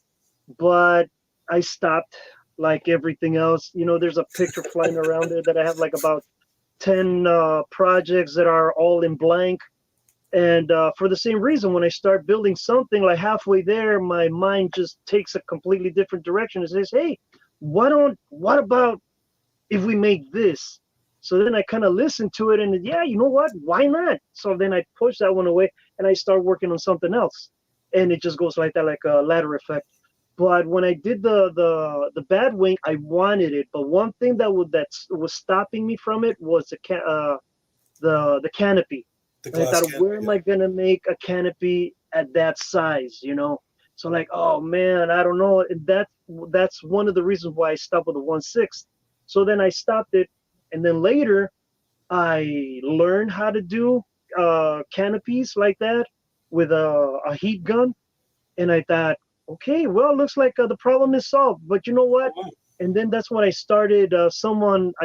but I stopped like everything else. You know, there's a picture flying around there that I have like about 10 projects that are all in blank. And for the same reason, when I start building something, like halfway there, my mind just takes a completely different direction and says, hey, what about if we make this? So then I kind of listen to it and yeah, you know what? Why not? So then I push that one away and I start working on something else. And it just goes like that, like a ladder effect. But when I did the Bad Wing, I wanted it. But one thing that was stopping me from it was the canopy. The And I glass thought, canopy. where am I gonna make a canopy at that size? So like, oh man, I don't know. And that's one of the reasons why I stopped with the 1/6. So then I stopped it, and then later I learned how to do canopies like that with a heat gun, and I thought, okay, well, looks like the problem is solved. But you know what? Oh, wow. And then that's when I started. I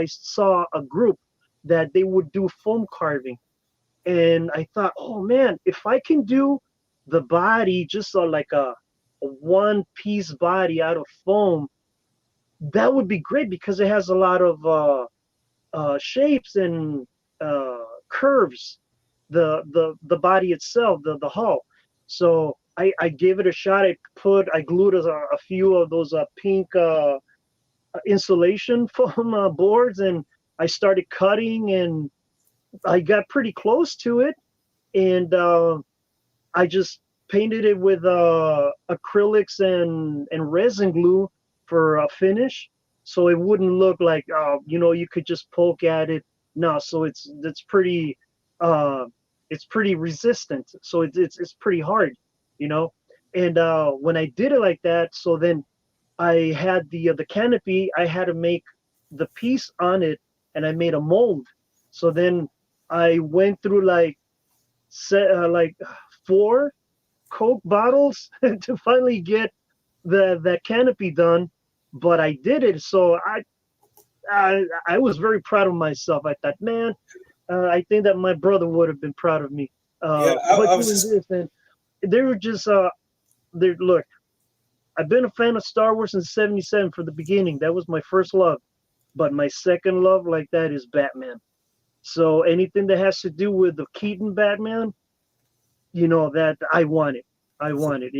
saw a group that they would do foam carving, and I thought, oh man, if I can do the body just like a one-piece body out of foam, that would be great because it has a lot of shapes and uh, curves. The body itself, the hull. So I gave it a shot. I glued a few of those pink insulation foam boards, and I started cutting, and I got pretty close to it, and I just painted it with acrylics and resin glue for a finish, so it wouldn't look like you could just poke at it. No, so uh, it's pretty resistant, so it's pretty hard, you know. And when I did it like that, so then I had the canopy. I had to make the piece on it, and I made a mold. So then I went through like 4 Coke bottles to finally get the canopy done. But I did it, so I was very proud of myself. I thought, man, I think that my brother would have been proud of me. Yeah, But I doing was just, this, and they were just look. I've been a fan of Star Wars since '77 for the beginning. That was my first love. But my second love like that is Batman. So anything that has to do with the Keaton Batman, that I want it. I want it,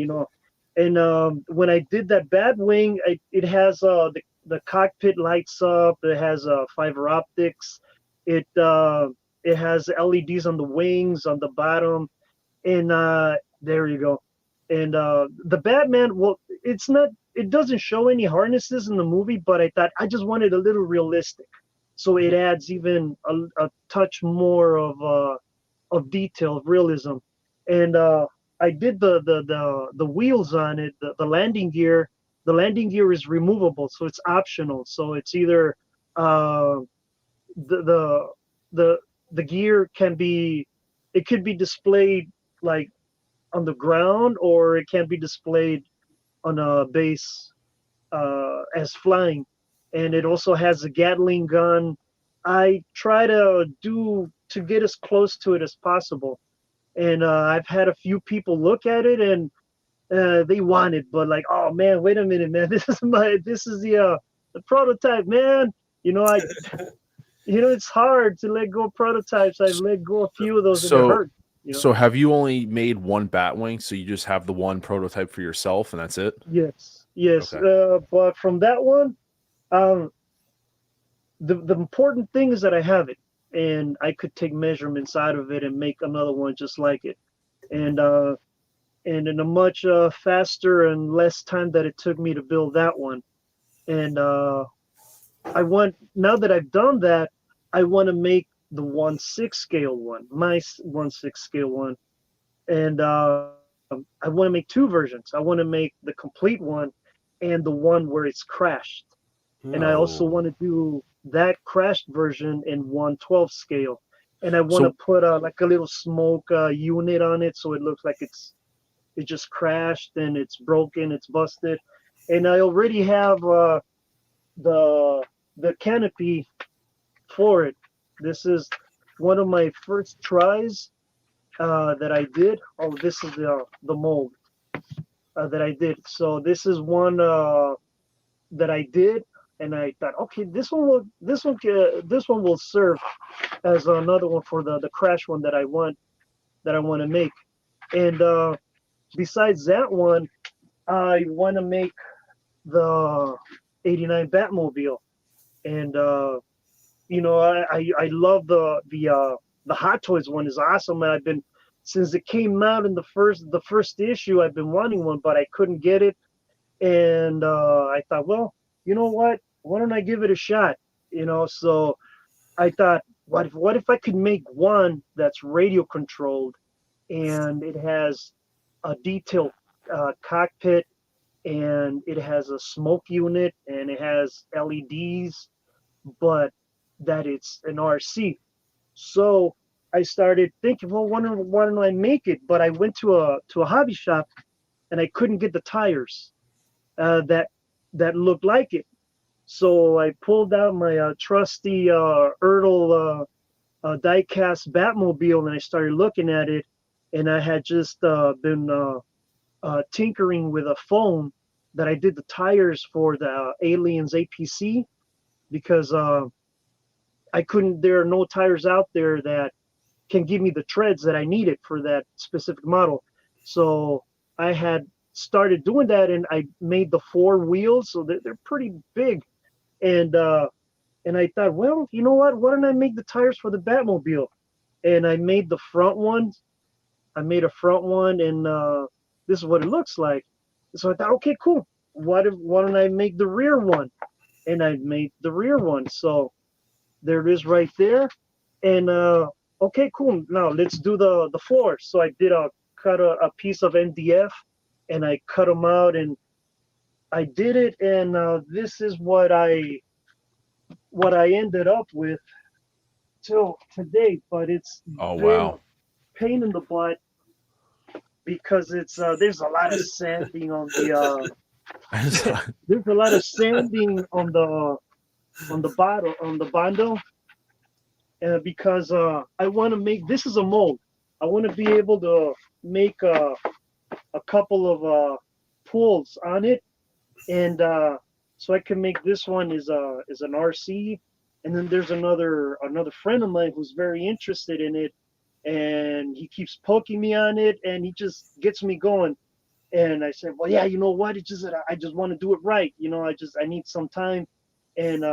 And when I did that Batwing, it has the cockpit lights up. It has fiber optics. It has LEDs on the wings, on the bottom, and there you go. And the Batman, well, it doesn't show any harnesses in the movie, but I thought I just wanted a little realistic, so it adds even a touch more of detail, of realism. And I did the wheels on it, the landing gear. The landing gear is removable, so it's optional. So it's either uh, the the the the gear it could be displayed like on the ground, or it can be displayed on a base as flying. And it also has a Gatling gun. I try to get as close to it as possible. And I've had a few people look at it, and they want it, but like, oh man, wait a minute, man, this is the prototype, man. I it's hard to let go of prototypes. I've let go a few of those, and it So, hurt. so have you only made one Batwing? So you just have the one prototype for yourself, and that's it? Yes. Okay. But from that one, um, the important thing is that I have it, and I could take measurements out of it and make another one just like it, and in a much faster and less time that it took me to build that one. And now that I've done that, I want to make the 1/6 scale one, my 1/6 scale one, and I want to make 2 versions. I want to make the complete one and the one where it's crashed. And I also Oh. want to do that crashed version in 1/12 scale. And I want to So put like a little smoke unit on it, so it looks like it just crashed and it's broken, it's busted. And I already have the canopy for it. This is one of my first tries that I did. Oh, this is the mold that I did. So this is one that I did, and I thought, okay, this one will serve as another one for the crash one that I want to make. And besides that one, I want to make the '89 Batmobile, and I love the Hot Toys one is awesome, and I've been since it came out in the first issue. I've been wanting one, but I couldn't get it, and I thought, well, you know what? Why don't I give it a shot? So I thought, what if I could make one that's radio controlled and it has a detailed cockpit and it has a smoke unit and it has LEDs, but that it's an RC. So I started thinking, well, why don't I make it? But I went to a hobby shop and I couldn't get the tires that looked like it. So I pulled out my trusty Ertl die-cast Batmobile and I started looking at it. And I had just been tinkering with a foam that I did the tires for the Aliens APC because I couldn't. There are no tires out there that can give me the treads that I needed for that specific model. So I had started doing that, and I made the 4 wheels, so they're pretty big. And I thought, well, you know what? Why don't I make the tires for the Batmobile? And I made the front one. I made a front one, and this is what it looks like. So I thought, okay, cool. Why don't I make the rear one? And I made the rear one. So there it is right there. And okay, cool. Now let's do the floors. So I did cut a piece of MDF, and I cut them out, and I did it. And this is what I ended up with till today. But it's Oh been wow. a pain in the butt because it's there's a lot of sanding on the there's a lot of sanding on the bottom on the bundle. Because I want to make, this is a mold. I want to be able to make a couple of pulls on it, and so I can make this one is an RC, and then there's another friend of mine who's very interested in it, and he keeps poking me on it, and he just gets me going. And I said, well, yeah, you know what? It's just that I just want to do it right. You know, I need some time, and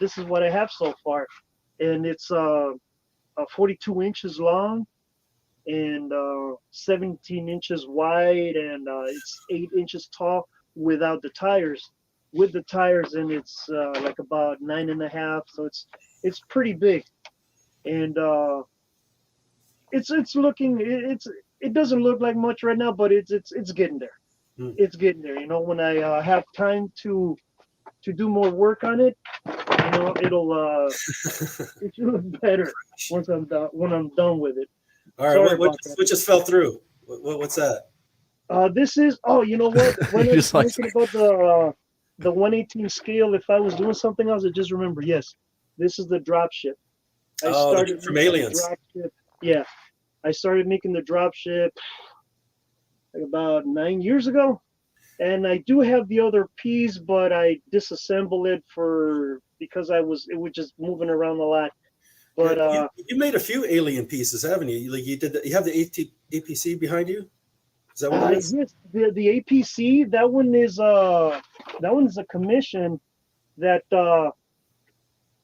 this is what I have so far. And it's 42 inches long and 17 inches wide, and it's 8 inches tall without the tires. With the tires, and it's like about 9.5, so it's pretty big. And it doesn't look like much right now, but it's getting there. It's getting there. You know, when I have time to do more work on it, you know, it'll it should look better once I'm done with it. All right, what just fell through? What's that? This is, oh, you know what? When I was Just like- thinking about the 1/18 scale, if I was doing something else, I just remember, yes, this is the drop ship. I started from making the Aliens. drop ship. Yeah, I started making the drop ship like about 9 years ago, and I do have the other piece, but I disassembled it because it was just moving around a lot. But you made a few alien pieces, haven't you? Like you did. You have the APC behind you. Is that what it is? yes, the APC, that one is a commission that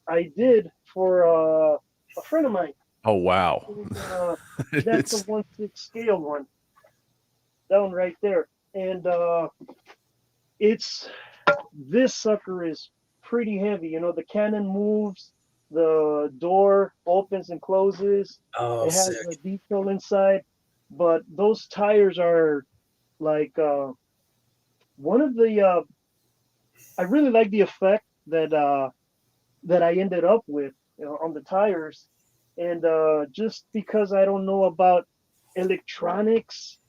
I did for a friend of mine. Oh wow. And, that's the 1/6 scale one. That one right there. And this sucker is pretty heavy. You know, the cannon moves, the door opens and closes. Oh, it has sick. a detail inside, but those tires are like one of the. I really like the effect that I ended up with, you know, on the tires, and just because I don't know about electronics,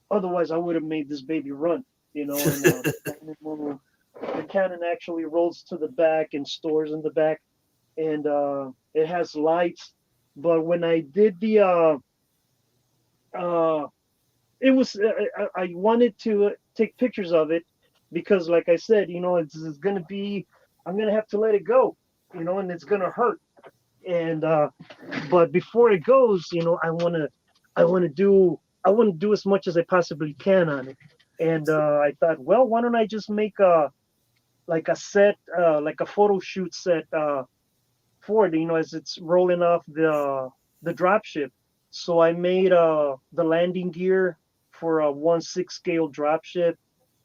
otherwise I would have made this baby run. You know, and the cannon actually rolls to the back and stores in the back, and it has lights. But when I did the it was I wanted to take pictures of it because, like I said, you know, it's gonna be, I'm gonna have to let it go, you know, and it's gonna hurt. And but before it goes, you know, I wanna do as much as I possibly can on it. And I thought, well, why don't I just make a set, like a photo shoot set for it, you know, as it's rolling off the drop ship. So I made the landing gear for a 1/6 scale drop ship,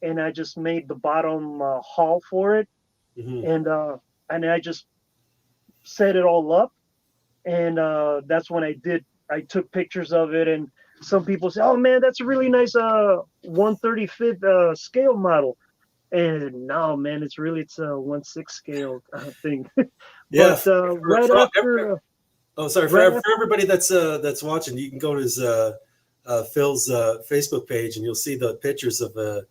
and I just made the bottom hull for it, Mm-hmm. and I just set it all up, and that's when I took pictures of it, and some people say, "Oh man, that's a really nice 1/35 scale model." And no, man, it's a 1/6 scale thing. Yeah. But right after, Oh, sorry. right For after, everybody that's watching, you can go to his Phil's Facebook page, and you'll see the pictures of the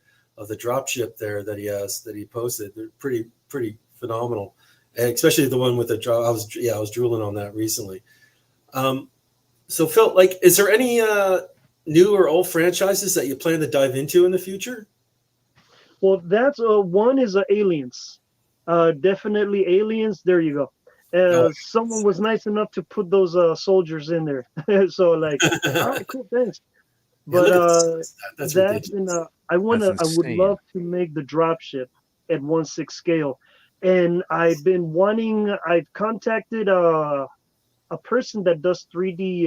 drop ship there that he posted. They're pretty phenomenal, and especially the one with the drop. I was drooling on that recently. So Phil, like, is there any new or old franchises that you plan to dive into in the future? well, that's one is Aliens. Definitely Aliens. There you go. Oh, Someone was nice enough to put those soldiers in there. So like, all right, cool, thanks. yeah, But look at this. That's that ridiculous. and That's I would insane. love to make the dropship at 1/6 scale, and I've contacted a person that does 3D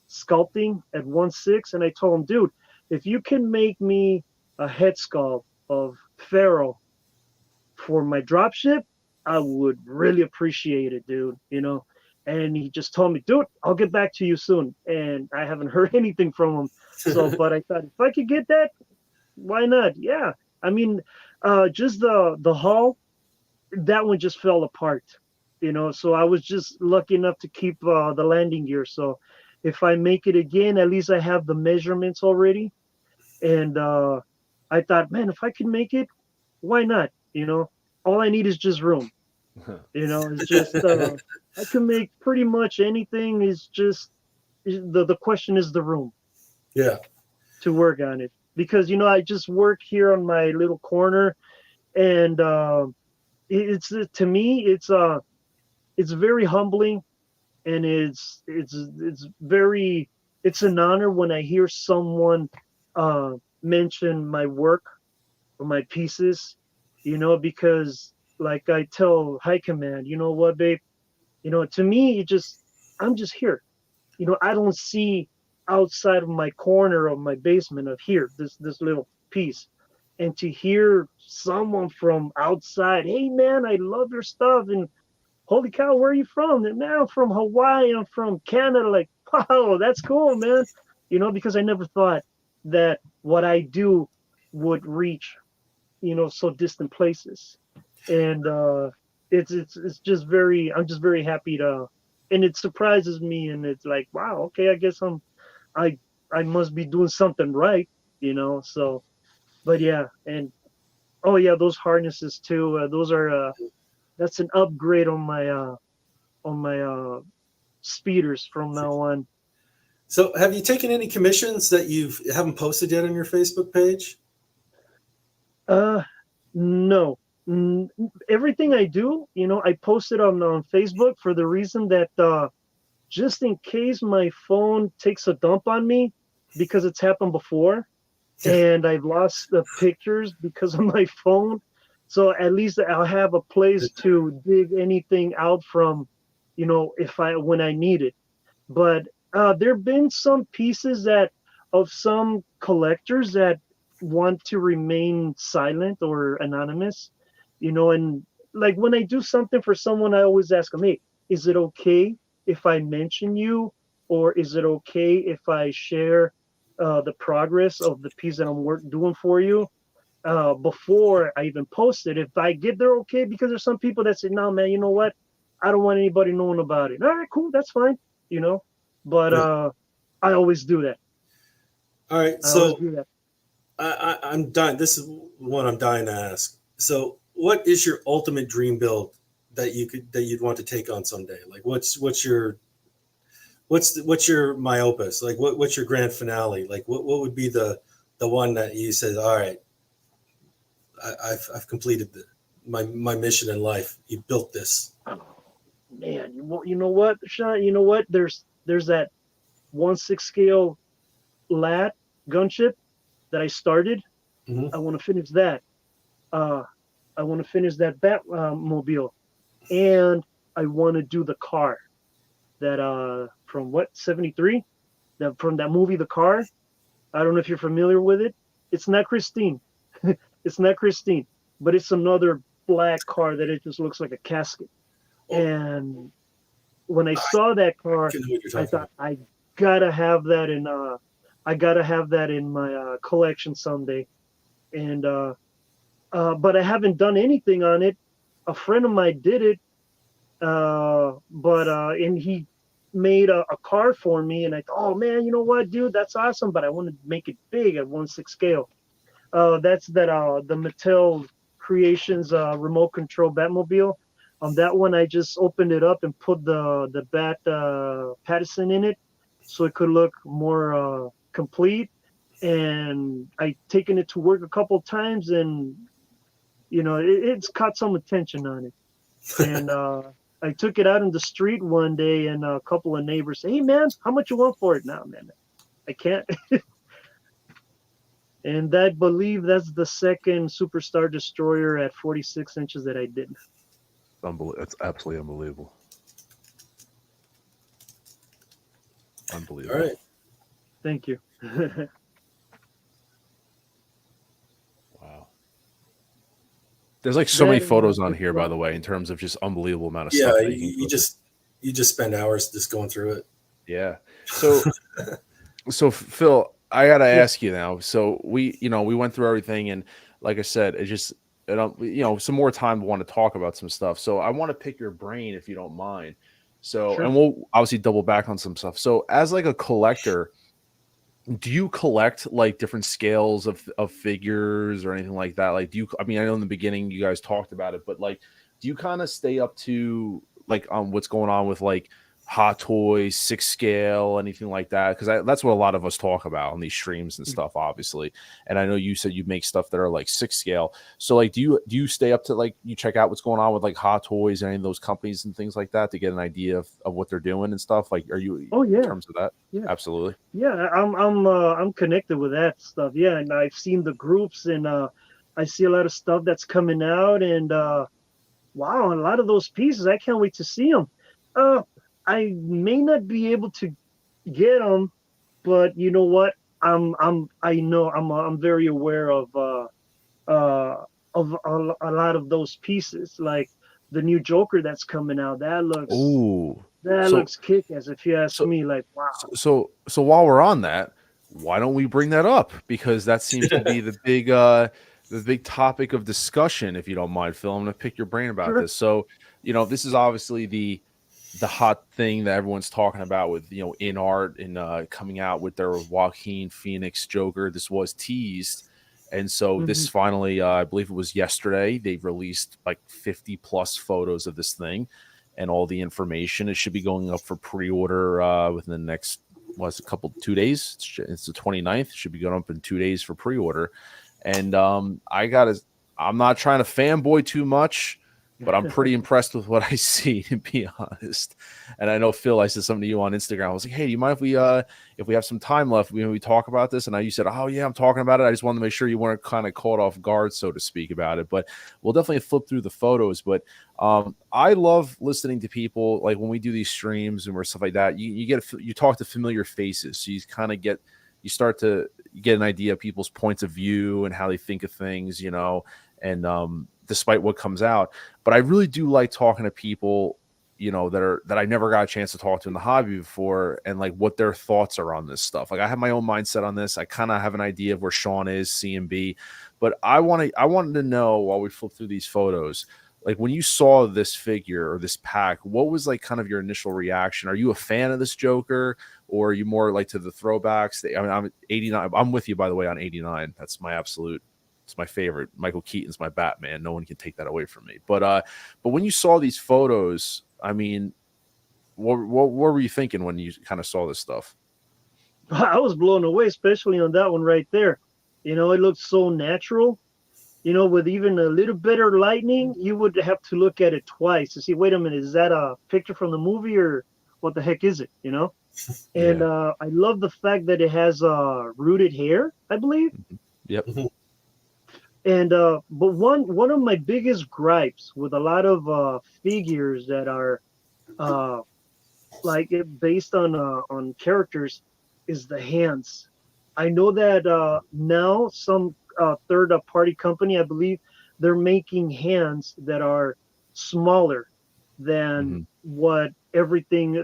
sculpting at 1/6, and I told him, dude, if you can make me a head sculpt of Pharaoh for my dropship, I would really appreciate it, dude. And he just told me, dude, I'll get back to you soon. And I haven't heard anything from him. So, but I thought if I could get that, why not? Yeah. I mean, just the hull, that one just fell apart. So I was just lucky enough to keep the landing gear. So if I make it again, at least I have the measurements already. And I thought, man, if I can make it, why not? All I need is just room. It's just I can make pretty much anything. Is just the question is the room Yeah. to work on it, because I just work here on my little corner, and it's to me it's very humbling, and it's an honor when I hear someone mention my work or my pieces, because like I tell High Command, you know what, babe, to me I'm just here. I don't see outside of my corner of my basement of here, this little piece. And to hear someone from outside, hey man, I love your stuff, and holy cow, where are you from? And man, I'm from Hawaii, I'm from Canada. Like, wow, that's cool, man. Because I never thought that what I do would reach, so distant places. And it's just I'm just very happy and it surprises me, and it's like, wow, okay, I guess I I must be doing something right, so. But yeah, and oh yeah, those harnesses too, those are that's an upgrade on my speeders from now on. So have you taken any commissions that you haven't posted yet on your Facebook page? No. Everything I do, I post it on Facebook for the reason that just in case my phone takes a dump on me, because it's happened before, and I've lost the pictures because of my phone. So at least I'll have a place to dig anything out from, when I need it. But there've been some pieces of some collectors that want to remain silent or anonymous, and like when I do something for someone, I always ask them, hey, is it okay if I mention you, or is it okay if I share the progress of the piece that I'm doing for you before I even post it? If I get there, okay, because there's some people that say, no, man, you know what? I don't want anybody knowing about it. All right, cool, that's fine, But I always do that. All right, I always so do that. I'm dying. This is what I'm dying to ask. So, what is your ultimate dream build that you'd want to take on someday? Like, what's your myopus? Like, what's your grand finale? Like, what would be the one that you said, all right, I've completed my mission in life. You built this. Oh, man, you know what, Sean? You know what? There's that 1/6 scale lat gunship that I started. Mm-hmm. I want to finish that. I want to finish that Batmobile, and I want to do the car that from what 73, that from that movie, The Car. I don't know if you're familiar with it. It's not Christine. It's not Christine, but it's another black car that it just looks like a casket. And when I saw that car, I know what you're I talking thought I gotta have that in my collection someday. And but I haven't done anything on it. A friend of mine did it, but and he made a car for me, and I thought, oh man, you know what, dude, that's awesome, but I want to make it big at 1/6 scale. That's the Mattel Creations remote control Batmobile. On that one, I just opened it up and put the Bat Patterson in it, so it could look more complete. And I taken it to work a couple of times, and it's caught some attention on it. And I took it out in the street one day, and a couple of neighbors say, "Hey man, how much you want for it?" Now, man, I can't. And I believe that's the second Superstar Destroyer at 46 inches that I did. That's absolutely unbelievable. Unbelievable. All right. Thank you. Wow. There's like so That many and, photos on it's here, by rough. the way, in terms of just unbelievable amount of Yeah, stuff that you can go you just spend hours just going through it. Yeah. So, Phil, I gotta Yeah. ask you now. So we went through everything, and like I said, it just, some more time to want to talk about some stuff. So I want to pick your brain if you don't mind. So, Sure. and we'll obviously double back on some stuff. So, as like a collector, do you collect like different scales of figures or anything like that? Like, I mean, I know in the beginning you guys talked about it, but like, do you kind of stay up to like what's going on with like Hot Toys, 6 scale, anything like that? Because that's what a lot of us talk about on these streams and stuff, obviously. And I know you said you make stuff that are like 6 scale. So like, do you stay up to like, you check out what's going on with like Hot Toys and any of those companies and things like that to get an idea of what they're doing and stuff? Like, are you Oh in yeah. terms of that? Yeah. Absolutely. Yeah, I'm connected with that stuff. Yeah, and I've seen the groups, and I see a lot of stuff that's coming out, and wow, a lot of those pieces, I can't wait to see them. I may not be able to get them, but you know what? I'm very aware of a lot of those pieces, like the new Joker that's coming out. Oh, That so looks kick-ass, if you ask so me. Like, wow. so while we're on that, why don't we bring that up? Because that seems to be the big topic of discussion. If you don't mind, Phil, I'm going to pick your brain about Sure. this. So, this is obviously the hot thing that everyone's talking about with inart and coming out with their Joaquin Phoenix Joker. This was teased. And so this Mhm. finally, I believe it was yesterday, they've released like 50 plus photos of this thing and all the information. It should be going up for pre-order within the next, a couple 2 days. It's the 29th. It should be going up in 2 days for pre-order. And I'm not trying to fanboy too much, but I'm pretty impressed with what I see, to be honest. And I know, Phil, I said something to you on Instagram. I was like, hey, do you mind if we have some time left, we talk about this? And you said, oh yeah, I'm talking about it. I just wanted to make sure you weren't kind of caught off guard, so to speak, about it. But we'll definitely flip through the photos. But I love listening to people, like when we do these streams and stuff like that. You talk to familiar faces, so you start to get an idea of people's points of view and how they think of things, and despite what comes out. But I really do like talking to people, that I never got a chance to talk to in the hobby before, and like what their thoughts are on this stuff. Like I have my own mindset on this. I kind of have an idea of where Sean is, CMB, but I wanted to know, while we flip through these photos, like when you saw this figure or this pack, what was like kind of your initial reaction? Are you a fan of this Joker, or are you more like to the throwbacks? I mean, I'm 89. I'm with you, by the way, on 89. That's my absolute. It's my favorite. Michael Keaton's my Batman. No one can take that away from me. But when you saw these photos, I mean, what were you thinking when you kind of saw this stuff? I was blown away, especially on that one right there. It looks so natural. With even a little better lighting, you would have to look at it twice to see, wait a minute, is that a picture from the movie or what the heck is it? And I love the fact that it has rooted hair, I believe. Yep. And but one of my biggest gripes with a lot of figures that are based on characters is the hands. I know that now some third party company, I believe, they're making hands that are smaller than what everything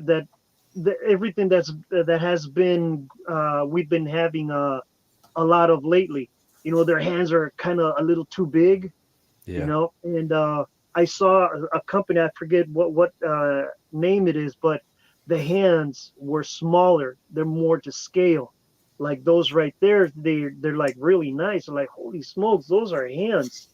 everything that has been we've been having a lot of lately. Their hands are kind of a little too big, Yeah. and I saw a company, I forget what name it is, but the hands were smaller. They're more to scale. Like those right there, they're like really nice. I'm like, holy smokes, those are hands,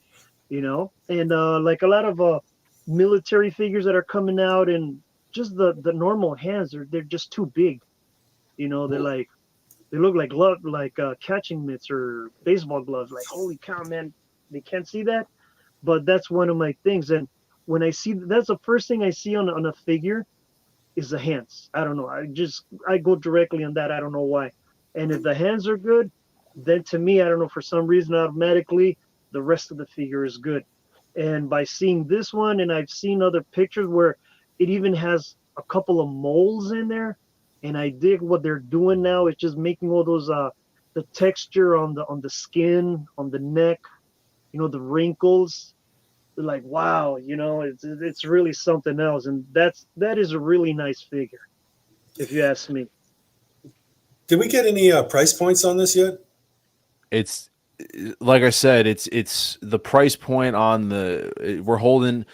And like a lot of military figures that are coming out, and just the normal hands, they're just too big. They look like glove, like catching mitts or baseball gloves. Like, holy cow, man, they can't see that. But that's one of my things. And when I see, that's the first thing I see on a figure is the hands. I don't know. I go directly on that. I don't know why. And if the hands are good, then to me, I don't know, for some reason, automatically the rest of the figure is good. And by seeing this one, and I've seen other pictures where it even has a couple of moles in there, and I dig what they're doing now. It's just making all those the texture on the skin, on the neck, the wrinkles. Like, wow, it's really something else, and that is a really nice figure, if you ask me. Did we get any price points on this yet? It's like I said, it's the price point on we're holding,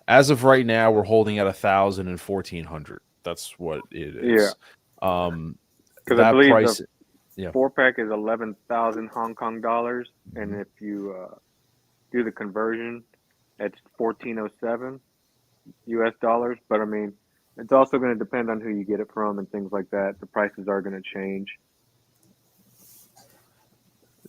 as of right now, we're holding at 1,000 and 1,400. That's what it is. Because I that believe price, the 4-pack is 11,000 Hong Kong dollars, and if you do the conversion, it's 1,407 US dollars. But I mean, it's also going to depend on who you get it from and things like that. The prices are going to change.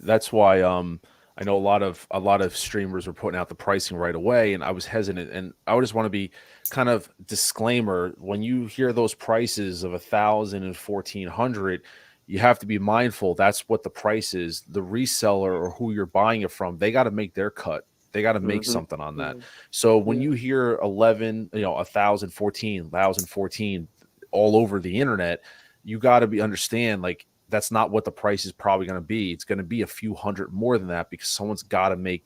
that's why I know a lot of streamers are putting out the pricing right away, and I was hesitant, and I would just want to be kind of disclaimer, when you hear those prices of 1,000 and 1,400, you have to be mindful that's what the price is. The reseller or who you're buying it from, they got to make their cut. They got to make something on that. So when you hear 11, 1,000, 1,014 all over the internet, you got to understand, like, that's not what the price is probably going to be. It's going to be a few hundred more than that, because someone's got to make,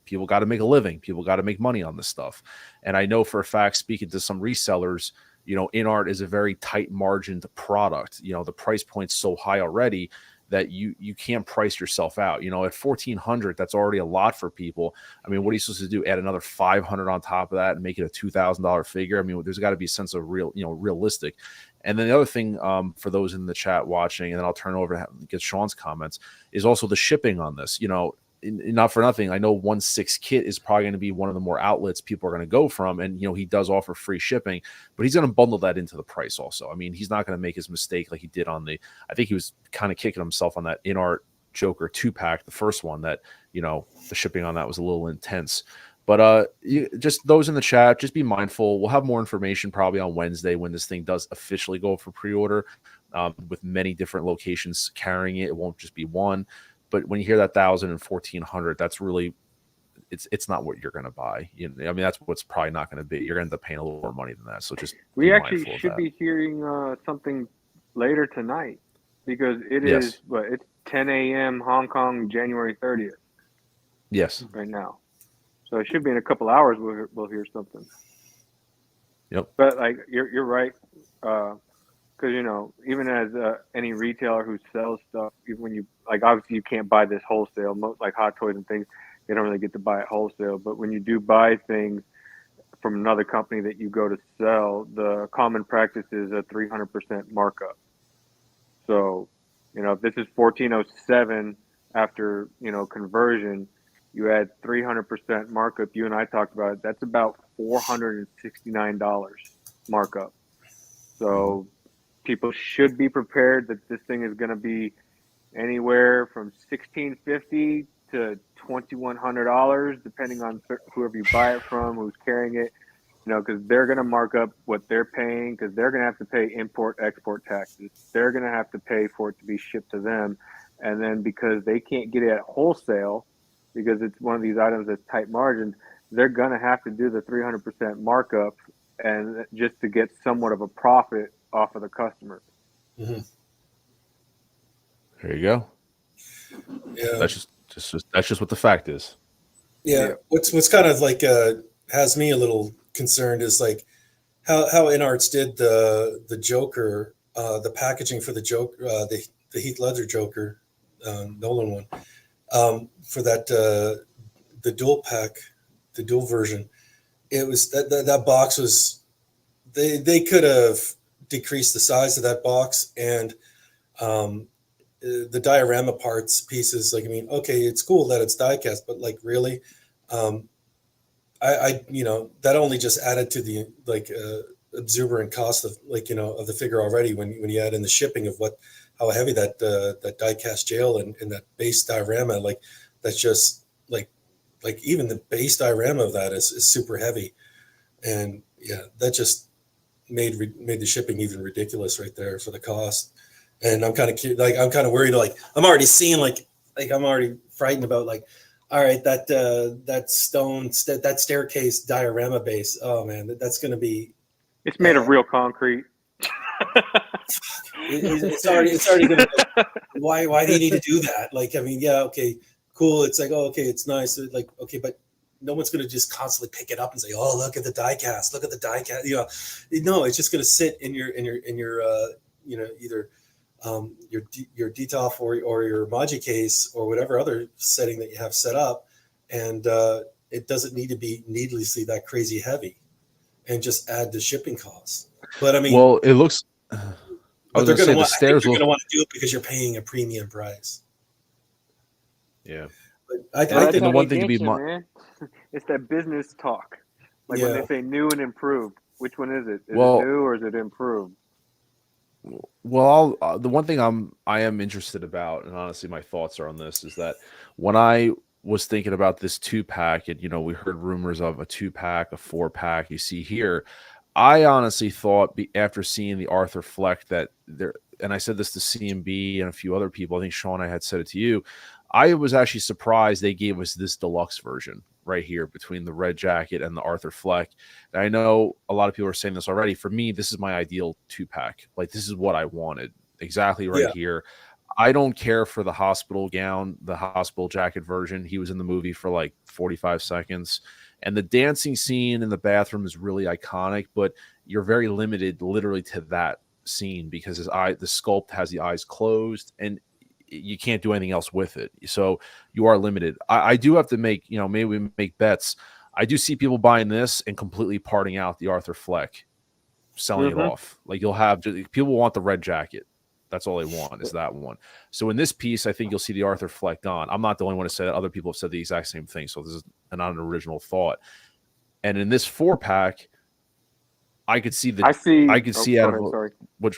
people got to make a living. People got to make money on this stuff. And I know for a fact, speaking to some resellers, inart is a very tight margined product. The price point's so high already that you can't price yourself out. At 1,400, that's already a lot for people. I mean, what are you supposed to do? Add another 500 on top of that and make it a $2,000 figure? I mean, there's got to be a sense of realistic. And then the other thing, for those in the chat watching, and then I'll turn over to get Sean's comments, is also the shipping on this. Not for nothing, I know 1/6 kit is probably going to be one of the more outlets people are going to go from, and he does offer free shipping, but he's going to bundle that into the price also. I mean, he's not going to make his mistake like he did on I think he was kind of kicking himself on that inart Joker 2-pack, the first one, that the shipping on that was a little intense. But just those in the chat, just be mindful. We'll have more information probably on Wednesday when this thing does officially go for pre-order, with many different locations carrying it. It won't just be one. But when you hear that 1,000 and 1,400, that's really, it's not what you're going to buy. I mean, that's what's probably not going to be. You're going to end up paying a little more money than that. So just we actually should be hearing something later tonight, because it is it's 10 a.m. Hong Kong, January 30th. Yes. Right now, so it should be in a couple hours. We'll hear something. Yep. But like you're right. Because even as any retailer who sells stuff, even when you obviously you can't buy this wholesale. Most, like Hot Toys and things, they don't really get to buy it wholesale. But when you do buy things from another company that you go to sell, the common practice is a 300% markup. So, if this is 1,407 after conversion, you add 300% markup. You and I talked about it. That's about $469 markup. So people should be prepared that this thing is going to be anywhere from $1,650 to $2,100, depending on whoever you buy it from, who's carrying it. Because they're going to mark up what they're paying, because they're going to have to pay import-export taxes. They're going to have to pay for it to be shipped to them. And then because they can't get it at wholesale, because it's one of these items that's tight margins, they're going to have to do the 300% markup, and just to get somewhat of a profit off of the customer. Mm-hmm. There you go. Yeah, that's just what the fact is. Yeah. What's kind of like has me a little concerned is, like, how Inarts did the Joker, the packaging for the Joker, the Heath Ledger Joker, Nolan one, for that the dual pack, the dual version. It was that box was they could have decreased the size of that box, and the diorama parts pieces. Like, I mean, okay, it's cool that it's die cast, but like really. That only just added to the exuberant cost of of the figure already when you add in the shipping of how heavy that die cast jail and that base diorama, like that's just like even the base diorama of that is super heavy, and yeah, that just made the shipping even ridiculous right there for the cost. And I'm kind of worried, like I'm already seeing like I'm already frightened about like, all right, that staircase diorama base. Oh man, that's going to be. It's made of real concrete. It's already going to. Why do you need to do that? Like, I mean, yeah, okay, cool. It's like, oh, okay, it's nice. Like, okay, but no one's going to just constantly pick it up and say, oh, look at the die cast. Look at the die cast. No, it's just going to sit in your either. Your DTOF or your Maji case or whatever other setting that you have set up, and it doesn't need to be needlessly that crazy heavy, and just add the shipping costs. But I mean, well, it looks. But they're going to want. I think they're going to want to do it because you're paying a premium price. Yeah, but I think the one thing to be man. It's that business talk, like when they say new and improved. Which one is it? Is it new or is it improved? Well, the one thing I am interested about, and honestly, my thoughts are on this, is that when I was thinking about this 2-pack, and we heard rumors of a 2-pack, a 4-pack. You see here, I honestly thought after seeing the Arthur Fleck that there, and I said this to CMB and a few other people. I think Sean, I had said it to you. I was actually surprised they gave us this deluxe version right here between the red jacket and the Arthur Fleck. And I know a lot of people are saying this already. For me, this is my ideal 2-pack. Like, this is what I wanted exactly right here. I don't care for the hospital gown, the hospital jacket version. He was in the movie for like 45 seconds. And the dancing scene in the bathroom is really iconic, but you're very limited literally to that scene because the sculpt has the eyes closed and you can't do anything else with it. So you are limited. I do have to make, maybe we make bets. I do see people buying this and completely parting out the Arthur Fleck, selling it off. Like, you'll have people want the red jacket. That's all they want is that one. So in this piece, I think you'll see the Arthur Fleck gone. I'm not the only one to say that. Other people have said the exact same thing. So this is not an original thought. And in this 4-pack, I could see which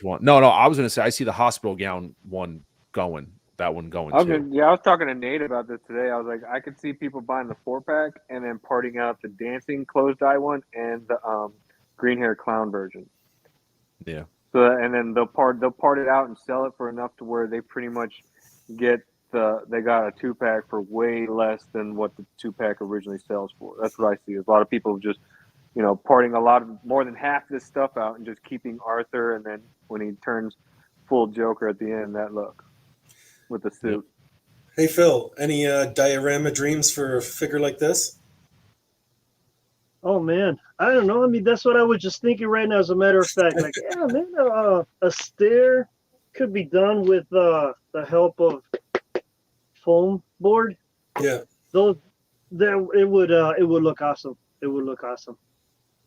one? No, I was going to say I see the hospital gown one going. That one going too. I was talking to Nate about this today. I was like, I could see people buying the 4-pack and then parting out the dancing closed eye one and the green hair clown version. Yeah. So and then they'll part it out and sell it for enough to where they pretty much they got a 2-pack for way less than what the 2-pack originally sells for. That's what I see. A lot of people just parting more than half this stuff out and just keeping Arthur, and then when he turns full Joker at the end, that look with the suit. Hey Phil, any diorama dreams for a figure like this? Oh man, I don't know. I mean, that's what I was just thinking right now. As a matter of fact, like, yeah, man, a stair could be done with the help of foam board. Yeah, it would look awesome. It would look awesome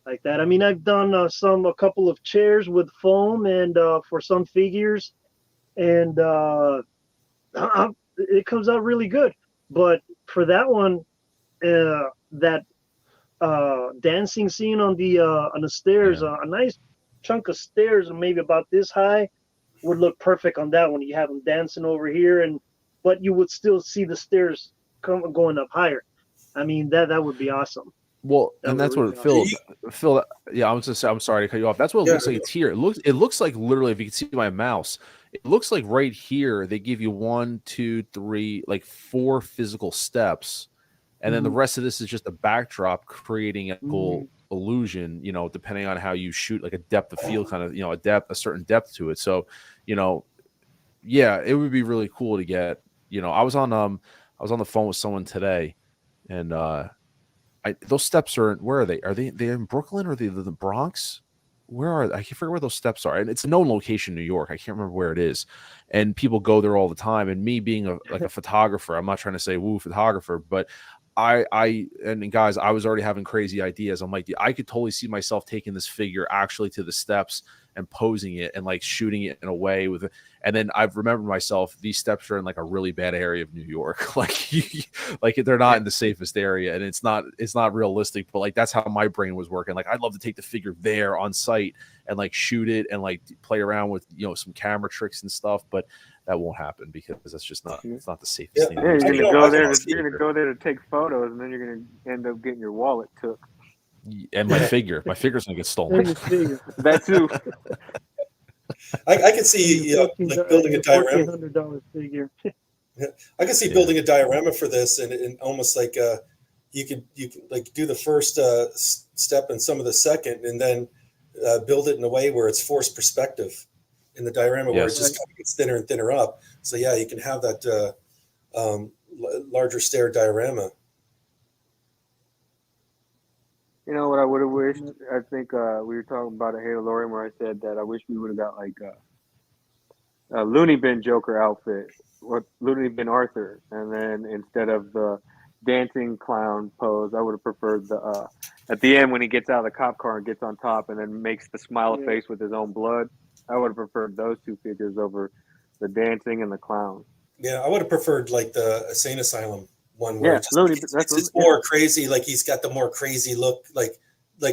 like that. I mean, I've done a couple of chairs with foam and for some figures, and it comes out really good. But for that one, that dancing scene on the stairs, a nice chunk of stairs, maybe about this high, would look perfect on that one. You have them dancing over here, but you would still see the stairs going up higher. I mean, that would be awesome. Well, and that's what Phil. Yeah, I was just. I'm sorry to cut you off. That's what it looks like. It's here. It looks like literally. If you can see my mouse, it looks like right here they give you 1, 2, 3, like 4 physical steps, and then the rest of this is just a backdrop creating a cool illusion. Depending on how you shoot, like a depth of field, kind of a certain depth to it. So, yeah, it would be really cool to get. I was on the phone with someone today, and those steps are, where are they? Are they in Brooklyn or are they the Bronx? where are I can't figure where those steps are, and it's a known location in New York. I can't remember where it is, and people go there all the time. And me being a photographer, I'm not trying to say woo photographer, but and guys, I was already having crazy ideas. I'm like, I could totally see myself taking this figure actually to the steps and posing it and like shooting it in a way with, and then I've remembered myself, these steps are in like a really bad area of New York. Like they're not in the safest area, and it's not realistic, but like that's how my brain was working. Like I'd love to take the figure there on site and like shoot it and like play around with, some camera tricks and stuff, but that won't happen because that's just not, it's not the safest thing. Yeah, you're gonna go there. You're gonna go there to take photos, and then you're gonna end up getting your wallet took. And my figur's gonna get stolen. That too. I could see like building a diorama. $1,400 figure. I can see building a diorama for this, and almost like you could like do the first step and some of the second, and then build it in a way where it's forced perspective in the diorama, where it just kind of gets thinner and thinner up. So yeah, you can have that larger stair diorama. You know what I would have wished? I think we were talking about a Halo Lorian where I said that I wish we would have got like a Looney Bin Joker outfit, or Looney Bin Arthur, and then instead of the dancing clown pose, I would have preferred the at the end when he gets out of the cop car and gets on top and then makes the smile face with his own blood. I would have preferred those two figures over the dancing and the clown. Yeah, I would have preferred like the Insane Asylum one where it's more crazy, like he's got the more crazy look, like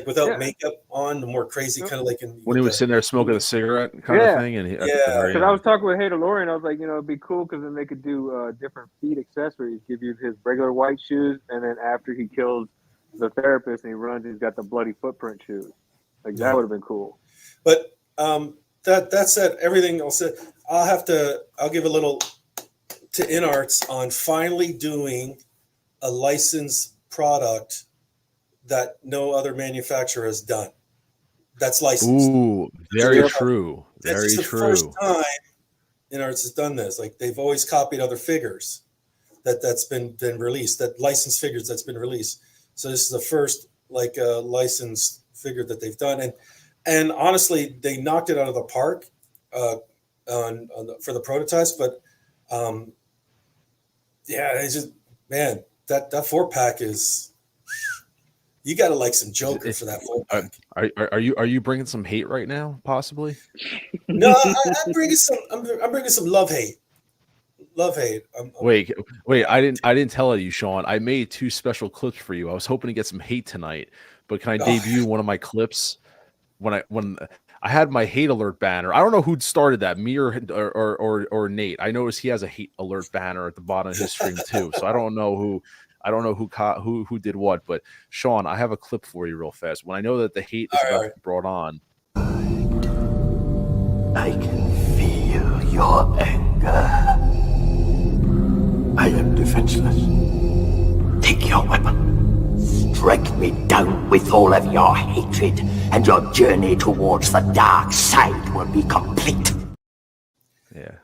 without makeup on, the more crazy kind of like when he was sitting there smoking a cigarette kind of thing. And because I was talking with Halo Lorian, I was like, it'd be cool because then they could do different feet accessories, give you his regular white shoes, and then after he kills the therapist and he runs, he's got the bloody footprint shoes. Like that would have been cool. But that said, everything else, I'll give a little to Inarts on finally doing a licensed product that no other manufacturer has done. That's licensed. Ooh, very true. Very true. This is the first time Inarts has done this. Like they've always copied other figures that's been released, that licensed figures that's been released. So this is the first like licensed figure that they've done, and honestly, they knocked it out of the park for the prototypes. But it's just, man, that 4-pack is, you got to like some Joker for that 4-pack. Are you bringing some hate right now? Possibly. No, I'm bringing some love hate. Wait! I didn't tell you, Sean. I made 2 special clips for you. I was hoping to get some hate tonight, but can I debut one of my clips? When I had my hate alert banner. I don't know who started that, me or Nate. I noticed he has a hate alert banner at the bottom of his stream too. So I don't know who did what. But Sean, I have a clip for you real fast. When I know that the hate is about to be brought on, I can feel your anger. I am defenseless. Take your weapon. Strike me down with all of your hatred, and your journey towards the dark side will be complete. Yeah.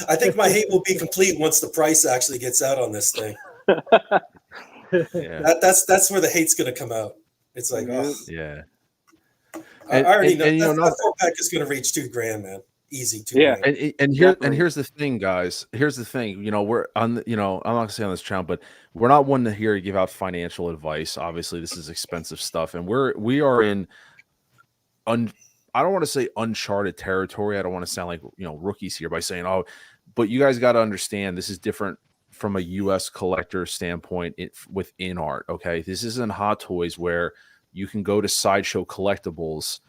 I think my hate will be complete once the price actually gets out on this thing. That's where the hate's going to come out. It's like, yeah. I already know that 4-pack is going to reach $2,000, man. Easy $2,000. And here's the thing, guys. Here's the thing. We're on. I'm not gonna say on this channel, but we're not one to here to give out financial advice. Obviously, this is expensive stuff, and we are in. I don't want to say uncharted territory. I don't want to sound like rookies here by saying but you guys got to understand this is different from a U.S. collector standpoint with Inart. Okay, this isn't Hot Toys where you can go to Sideshow Collectibles,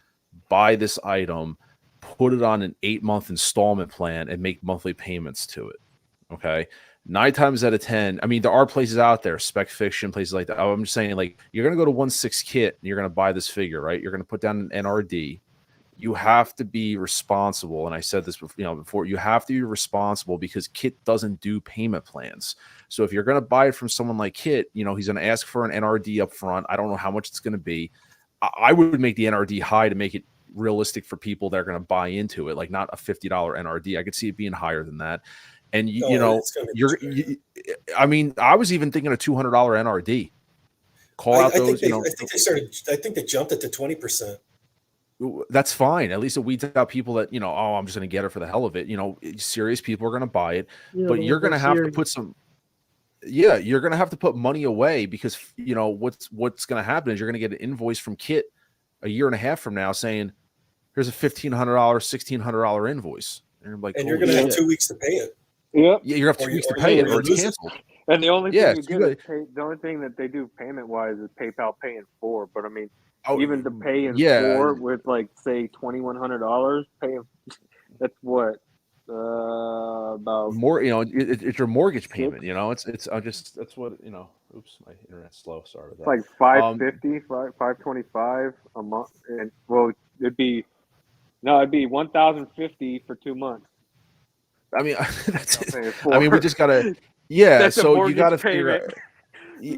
buy this item, put it on an 8-month installment plan, and make monthly payments to it. Okay. 9 times out of 10, I mean, there are places out there, Spec Fiction, places like that. I'm just saying, like, you're going to go to 1/6 Kit and you're going to buy this figure, right? You're going to put down an NRD. You have to be responsible. And I said this before, you have to be responsible because Kit doesn't do payment plans. So if you're going to buy it from someone like Kit, he's going to ask for an NRD up front. I don't know how much it's going to be. I would make the NRD high to make it realistic for people that are going to buy into it, like not a $50 NRD. I could see it being higher than that. And I mean, I was even thinking a $200 NRD. I think they jumped it to 20%. that's fine. At least it weeds out people that, oh, I'm just going to get it for the hell of it. Serious people are going to buy it, Yeah, but you're going to have to serious. put you're going to have to put money away because, what's going to happen is you're going to get an invoice from Kit a year and a half from now saying, here's a $1,500, $1,600 invoice. And you're like, And you're going to holy have shit. 2 weeks to pay it. Yep. Yeah, you're going to have 2 weeks to pay it or it's canceled. And the only Yeah, thing the only thing that they do payment wise is PayPal Pay in 4. But I mean, even the pay in 4 with like say $2,100, that's what about more. It's your mortgage payment. It's that's what Oops, my internet's slow. Sorry about that. It's like $550, $525 a month, and it'd be $1,050 for 2 months. I mean, we just gotta. Yeah, that's so you gotta figure out.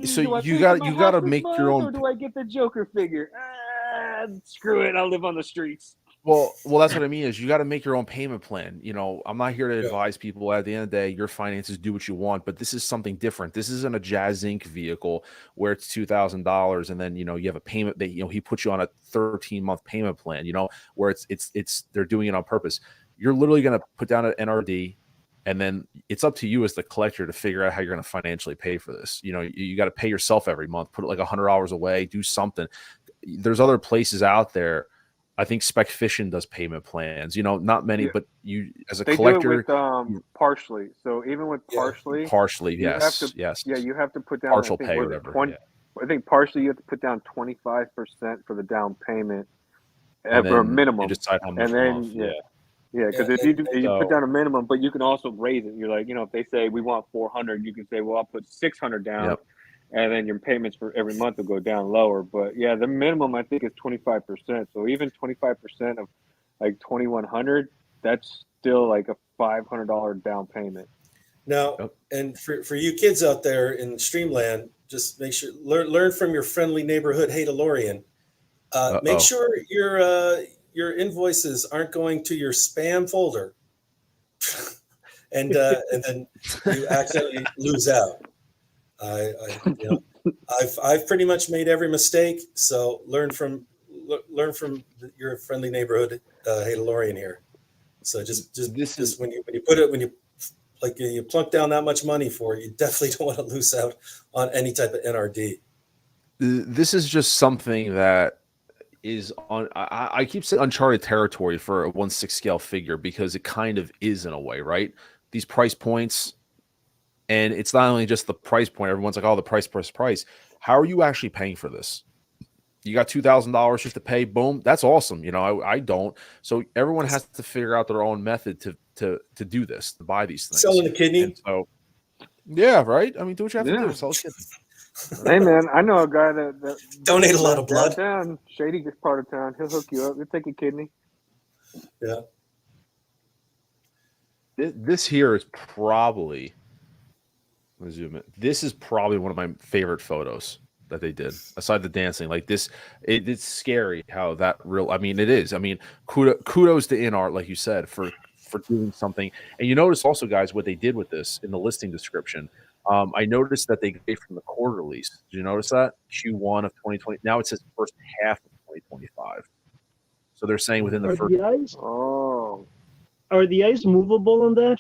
So you gotta make your own. Or do I get the Joker figure? Screw it, I'll live on the streets. Well, that's what I mean is you got to make your own payment plan. I'm not here to advise people. At the end of the day, your finances do what you want, but this is something different. This isn't a Jazz Inc. vehicle where it's $2,000 and then you have a payment that he puts you on a 13-month payment plan. Where it's they're doing it on purpose. You're literally going to put down an NRD, and then it's up to you as the collector to figure out how you're going to financially pay for this. You got to pay yourself every month. Put like $100 away. Do something. There's other places out there. I think Spec Fishing does payment plans. Not many, but you as a collector, do it with partially. So even with partially, yes. Yeah, you have to put down partial pay, whatever. I think partially you have to put down 25% for the down payment, for a minimum. You decide how much. And then because if you put down a minimum, but you can also raise it. You're like, if they say we want 400, you can say, well, I'll put 600 down. Yep. And then your payments for every month will go down lower. But yeah, the minimum I think is 25%. So even 25% of like 2,100, that's still like a $500 down payment. Now, and for you kids out there in Streamland, just make sure learn from your friendly neighborhood Hatalorian. Make sure your invoices aren't going to your spam folder, and then you accidentally lose out. I've pretty much made every mistake. So learn from your friendly neighborhood Hatalorian here. So just when you plunk down that much money for it, you definitely don't want to lose out on any type of NRD. This is just something that is on. I keep saying uncharted territory for a 1/6 scale figure because it kind of is in a way, right? These price points. And it's not only just the price point. Everyone's like, oh, the price. How are you actually paying for this? You got $2,000 just to pay. Boom. That's awesome. I don't. So everyone has to figure out their own method to do this, to buy these things. Selling a kidney. And so, yeah, right. I mean, do what you have to do. Sell a kidney. Hey, man, I know a guy that donate a lot of blood. Down, shady part of town. He'll hook you up. He'll take a kidney. Yeah. This here is probably. Let me zoom in. This is probably one of my favorite photos that they did. Aside the dancing, like this, it's scary how that real. I mean, it is. I mean, kudos to Inart, like you said, for doing something. And you notice also, guys, what they did with this in the listing description. I noticed that they gave from the quarterlies. Did you notice that Q1 of 2020? Now it says first half of 2025. So they're saying within the first. The eyes? Oh, are the eyes movable on that?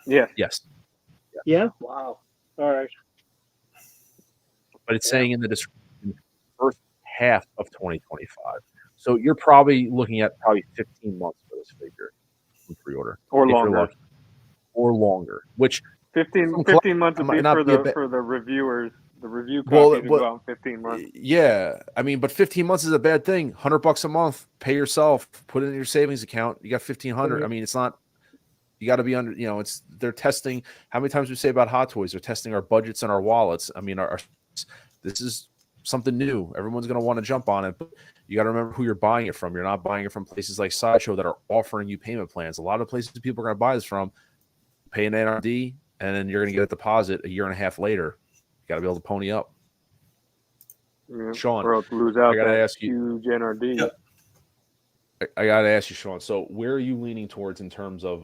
Yeah. Yes. Yeah. Wow. All right. But it's saying in the description, first half of 2025. So you're probably looking at 15 months for this figure in pre-order. Or longer. Or longer. Which 15 months would be for the reviewers. The review copies would go out in 15 months. Yeah. I mean, but 15 months is a bad thing. $100 a month. Pay yourself. Put it in your savings account. You got $1,500. I mean, it's not. You got to be under, they're testing. How many times we say about Hot Toys? They're testing our budgets and our wallets. I mean, this is something new. Everyone's going to want to jump on it, but you got to remember who you're buying it from. You're not buying it from places like Sideshow that are offering you payment plans. A lot of places people are going to buy this from, pay an NRD, and then you're going to get a deposit a year and a half later. You got to be able to pony up. Yeah, Sean, or else lose out. I got to ask you. Huge NRD. Yep. I got to ask you, Sean. So where are you leaning towards in terms of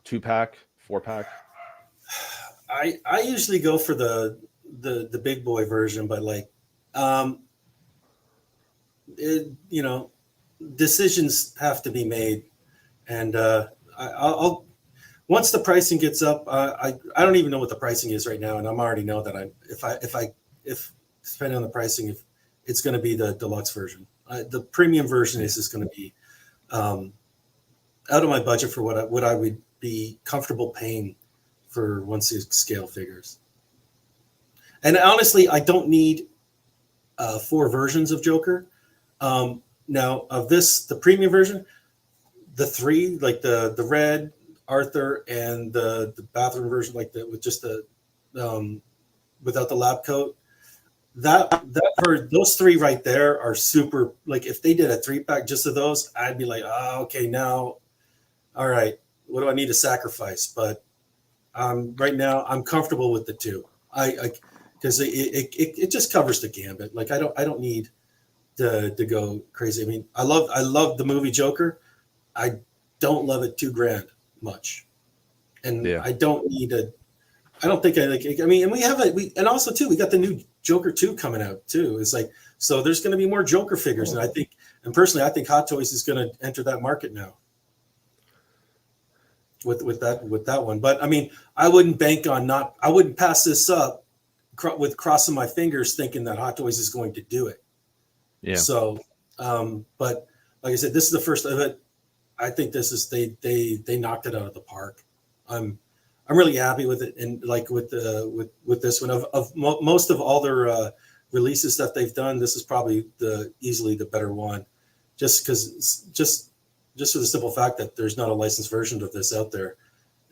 2-pack, 4-pack? I usually go for the big boy version, but like decisions have to be made, and I'll once the pricing gets up, I don't even know what the pricing is right now, and I'm already know that if depending on the pricing, if it's going to be the deluxe version, the premium version is just going to be out of my budget for what I would be comfortable paying for once the scale figures. And honestly, I don't need 4 versions of Joker. Now of the premium version, the 3, like the red Arthur and the bathroom version, like with just the without the lab coat. Those 3 right there are super. Like if they did a 3-pack just of those, I'd be like, okay, now, all right, what do I need to sacrifice? But right now, I'm comfortable with the 2. Because it just covers the gambit. Like I don't need to go crazy. I mean, I love the movie Joker. I don't love it $2,000 much, and I don't need a. I don't think I like. I mean, and and also too, we got the new Joker 2 coming out too. It's like, so there's going to be more Joker figures, and personally, I think Hot Toys is going to enter that market now with that one. But I mean, I wouldn't bank on I wouldn't pass this up with crossing my fingers, thinking that Hot Toys is going to do it. Yeah. So, but like I said, this is the first of it. I think this is they knocked it out of the park. I'm really happy with it, and like with this one of most of all their releases that they've done, this is probably easily the better one, just because just for the simple fact that there's not a licensed version of this out there,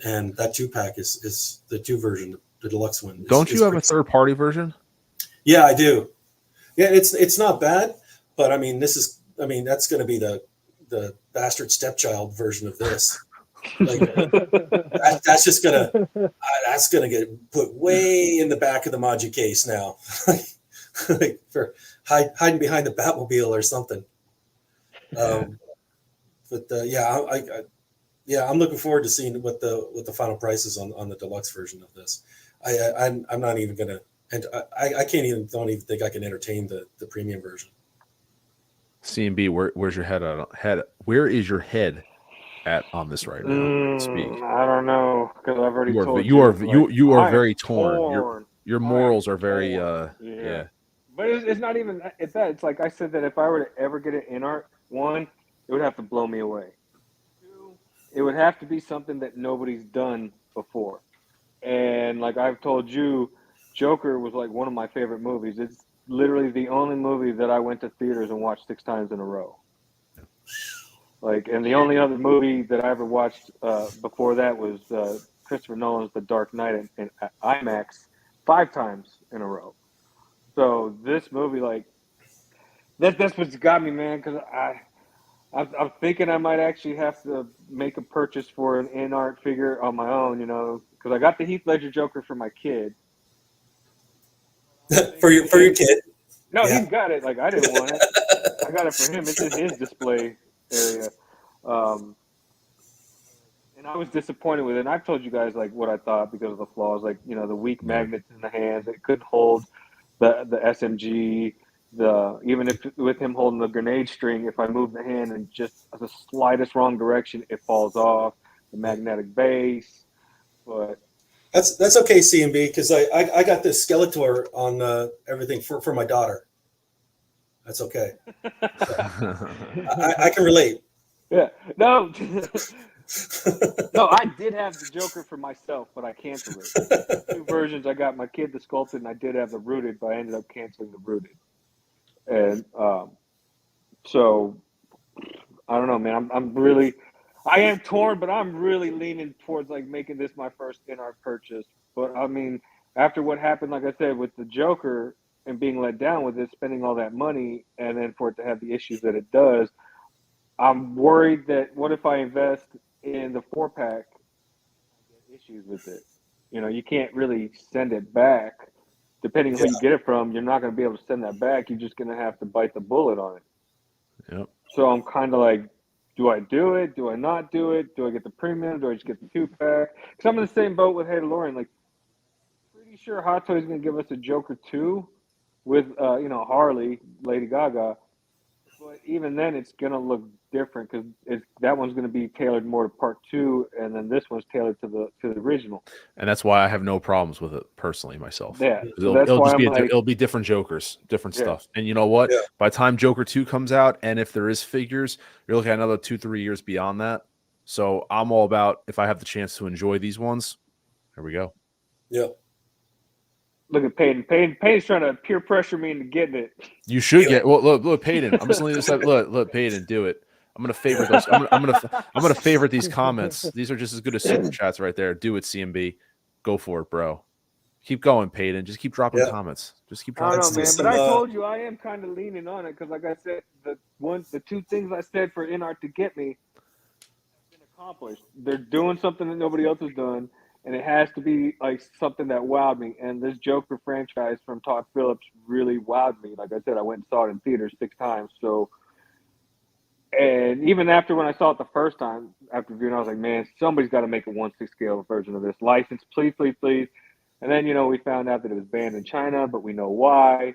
and that 2-pack is the 2 version, the deluxe one. Don't you have a third-party version? Yeah, I do. Yeah, it's not bad, but I mean that's going to be the bastard stepchild version of this. Like that's gonna get put way in the back of the Maji case now, like for hiding behind the Batmobile or something. But I'm looking forward to seeing what the final price is on the deluxe version of this. I'm not even gonna, and I don't even think I can entertain the premium version. C&B, where's your head at? Where is your head at on this right now? Speak. I don't know, because I've already told you are very torn. torn. Your morals are very yeah. But it's not even it's that. It's like I said, that if I were to ever get an inart, 1, it would have to blow me away. 2, it would have to be something that nobody's done before. And like I've told you, Joker was like one of my favorite movies. It's literally the only movie that I went to theaters and watched 6 times in a row. Like, and the only other movie that I ever watched before that was Christopher Nolan's The Dark Knight in IMAX 5 times in a row. So this movie, like, that's what's got me, man. Because I'm thinking I might actually have to make a purchase for an inart figure on my own, because I got the Heath Ledger Joker for my kid. for your kid? No, yeah. He's got it. Like, I didn't want it. I got it for him. It's in his display area. And I was disappointed with it. And I've told you guys like what I thought because of the flaws, like, the weak magnets in the hands. It couldn't hold the SMG. Even if with him holding the grenade string, if I move the hand in just the slightest wrong direction, it falls off. The magnetic base, but that's okay, C&B, because I got this Skeletor on everything for my daughter. That's okay. I can relate. Yeah. No. No, I did have the Joker for myself, but I canceled it. 2 versions. I got my kid the sculpted, and I did have the rooted, but I ended up canceling the rooted. And so I don't know, man. I am torn, but I'm really leaning towards like making this my first inart purchase. But I mean, after what happened, like I said, with the Joker and being let down with it, spending all that money, and then for it to have the issues that it does, I'm worried that what if I invest in the 4-pack, I get issues with it. You can't really send it back. Depending on who you get it from, you're not going to be able to send that back. You're just going to have to bite the bullet on it. Yep. So I'm kind of like, do I do it? Do I not do it? Do I get the premium? Do I just get the 2-pack? Because I'm in the same boat with Hey DeLorean. Like, pretty sure Hot Toys is going to give us a Joker 2 with, Harley, Lady Gaga. But even then, it's gonna look different because that one's gonna be tailored more to part 2, and then this one's tailored to the original. And that's why I have no problems with it personally myself. Yeah, so It'll, that's it'll why just be I'm like, it'll be different Jokers, different Yeah. stuff. And you know what? Yeah. By the time Joker 2 comes out, and if there is figures, you're looking at another 2-3 years beyond that. So I'm all about, if I have the chance to enjoy these ones, here we go. Yeah. look at Peyton. Peyton's trying to peer pressure me into getting it. You should get, well, look, Peyton. I'm just leaving this up. Look, Peyton, do it. I'm gonna favorite those. I'm gonna favorite these comments. These are just as good as super chats right there. Do it, CMB. Go for it, bro. Keep going, Peyton. Just keep dropping comments. Just keep I dropping. don't know, man. Some, But I told you I am kind of leaning on it because, like I said, the 2 things I said for inart to get me have been accomplished. They're doing something that nobody else has done, and it has to be like something that wowed me. And this Joker franchise from Todd Phillips really wowed me. Like I said, I went and saw it in theaters 6 times. So. And even after when I saw it the first time, after viewing, I was like, man, somebody's got to make a 1/6 scale version of this. License, please, please, please. And then, we found out that it was banned in China, but we know why.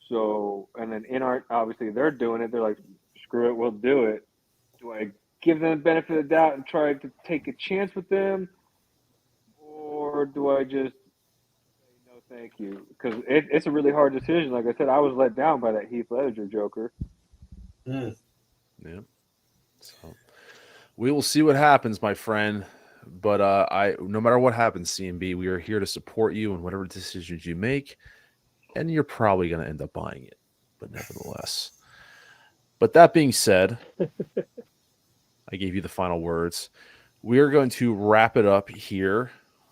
So, and then inart, obviously, they're doing it. They're like, screw it, we'll do it. Do I give them the benefit of the doubt and try to take a chance with them? Or do I just say no, thank you? Because it's a really hard decision. Like I said, I was let down by that Heath Ledger Joker. Mm. Yeah. So we will see what happens, my friend. But no matter what happens, CMB, we are here to support you in whatever decisions you make, and you're probably going to end up buying it. But nevertheless, but that being said, I gave you the final words. We are going to wrap it up here.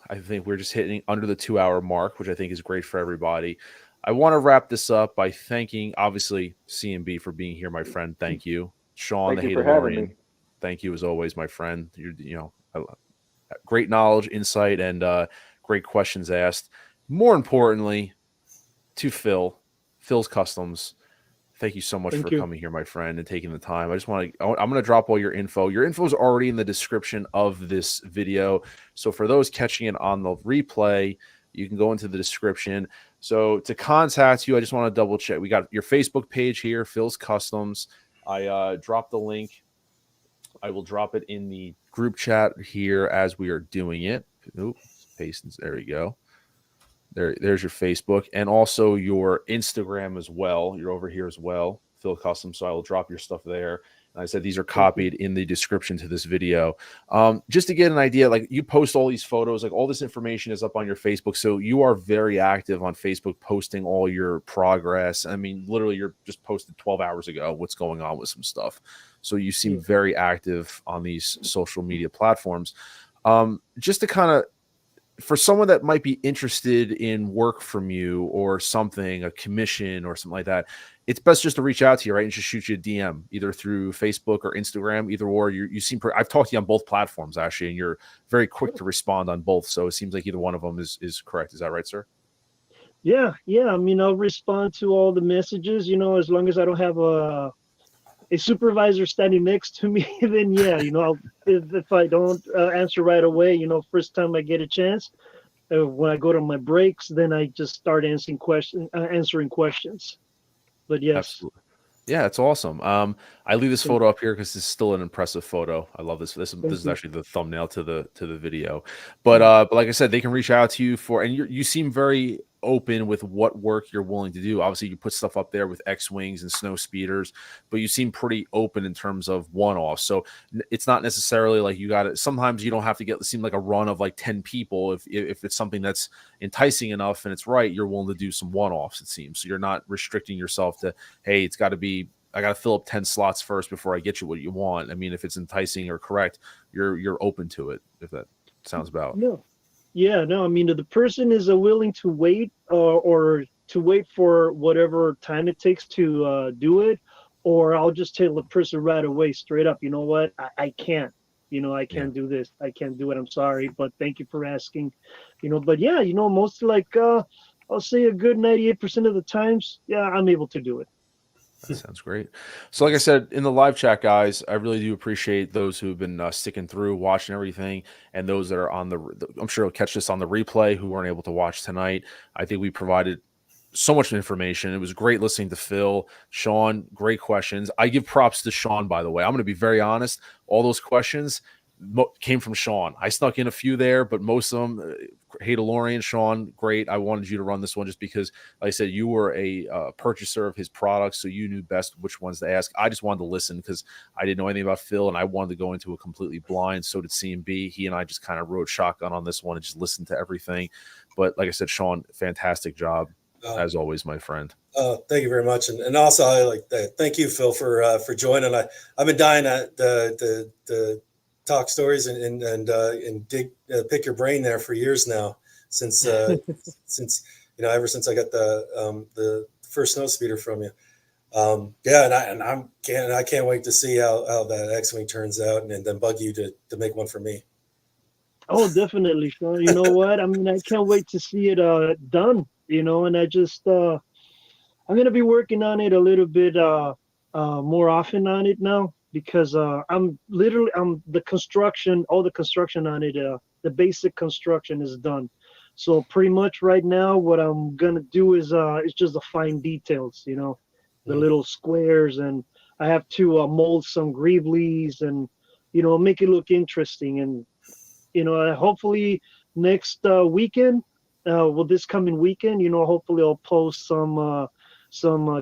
I think we're just hitting under the 2-hour mark, which I think is great for everybody. I want to wrap this up by thanking, obviously, CMB for being here, my friend. Thank you. Sean, Thank the you for having Hadelorian. me. Thank you as always, my friend. Great knowledge, insight, and great questions asked. More importantly, to Phil's Customs. Thank you so much for coming here, my friend, and taking the time. I'm going to drop all your info. Your info is already in the description of this video. So for those catching it on the replay, you can go into the description. So to contact you, I just want to double check. We got your Facebook page here, Phil's Customs. I dropped the link. I will drop it in the group chat here as we are doing it. Oop, paste. There you go. There's your Facebook and also your Instagram as well. You're over here as well, Phil Custom. So I will drop your stuff there. And I said these are copied in the description to this video. Just to get an idea, like you post all these photos, like all this information is up on your Facebook. So you are very active on Facebook, posting all your progress. I mean, literally, you're just posted 12 hours ago what's going on with some stuff. So you seem very active on these social media platforms. Just to kind of, for someone that might be interested in work from you or something, a commission or something like that, it's best just to reach out to you, right? And just shoot you a DM either through Facebook or Instagram, either or. You seem I've talked to you on both platforms actually, and you're very quick to respond on both. So it seems like either one of them is correct. Is that right, sir? Yeah. I mean, I'll respond to all the messages, as long as I don't have a supervisor standing next to me, then yeah, if I don't answer right away, first time I get a chance, when I go to my breaks, then I just start answering questions. But yes. Absolutely. Yeah, it's awesome. I leave this photo up here because it's still an impressive photo. I love this. This is actually the thumbnail to the video. But like I said, they can reach out to you and you seem very open with what work you're willing to do. Obviously, you put stuff up there with X-Wings and snow speeders, but you seem pretty open in terms of one-offs. So it's not necessarily like you got it. Sometimes you don't have to seem like a run of like 10 people. If it's something that's enticing enough and it's right, you're willing to do some one-offs, it seems. So you're not restricting yourself to, hey, it's got to be, I got to fill up 10 slots first before I get you what you want. I mean, if it's enticing or correct, you're open to it, if that sounds about. No. Yeah, no, I mean, the person is willing to wait or to wait for whatever time it takes to do it, or I'll just tell the person right away, straight up, you know what, I can't, I can't do this. I can't do it. I'm sorry, but thank you for asking, but yeah, most like, I'll say a good 98% of the times, yeah, I'm able to do it. That sounds great. So like I said, in the live chat, guys, I really do appreciate those who've been sticking through, watching everything, and those that are on I'm sure will catch this on the replay who weren't able to watch tonight. I think we provided so much information. It was great listening to Phil, Sean. Great questions. I give props to Sean, by the way. I'm going to be very honest. All those questions came from Sean. I snuck in a few there, but most of them, hey, DeLorean, Sean, great. I wanted you to run this one just because, like I said, you were a purchaser of his products, so you knew best which ones to ask. I just wanted to listen because I didn't know anything about Phil, and I wanted to go into it completely blind. So did CMB. He and I just kind of rode shotgun on this one and just listened to everything. But like I said, Sean, fantastic job. As always, my friend. Thank you very much, and also I like that. Thank you, Phil, for joining. I've been dying to talk stories and dig pick your brain there for years now, since ever since I got the first snow speeder from you. I can't wait to see how that X-wing turns out, and then bug you to make one for me. Oh, definitely, Sean. You know what? I mean, I can't wait to see it done. And I just I'm gonna be working on it a little bit more often on it now, because I'm the construction, all the construction on it, the basic construction is done. So pretty much right now, what I'm gonna do is just the fine details, the little squares, and I have to mold some greeblies and make it look interesting, and hopefully next weekend. This coming weekend, hopefully I'll post some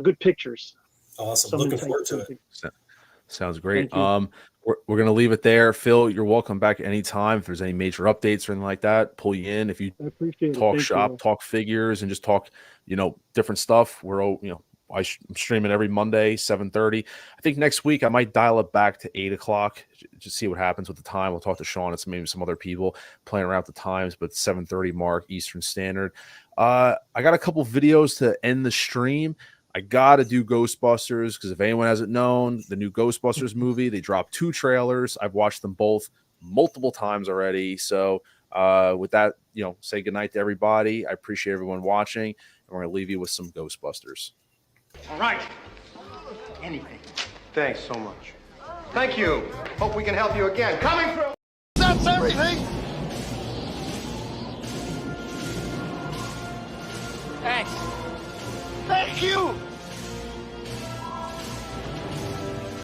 good pictures. Awesome. Looking forward to it. Sounds great. We're going to leave it there. Phil, you're welcome back anytime. If there's any major updates or anything like that, pull you in. If you talk shop, talk figures, and just talk, different stuff, I'm streaming every Monday, 7:30. I think next week I might dial it back to 8 o'clock, just see what happens with the time. We'll talk to Sean and maybe some other people playing around with the times, but 7:30 mark Eastern Standard. I got a couple videos to end the stream. I got to do Ghostbusters, because if anyone hasn't known, the new Ghostbusters movie, they dropped 2 trailers. I've watched them both multiple times already. So with that, say goodnight to everybody. I appreciate everyone watching, and we're going to leave you with some Ghostbusters. All right. Anything. Thanks so much. Thank you. Hope we can help you again. Coming through. That's everything. Thanks. Thank you.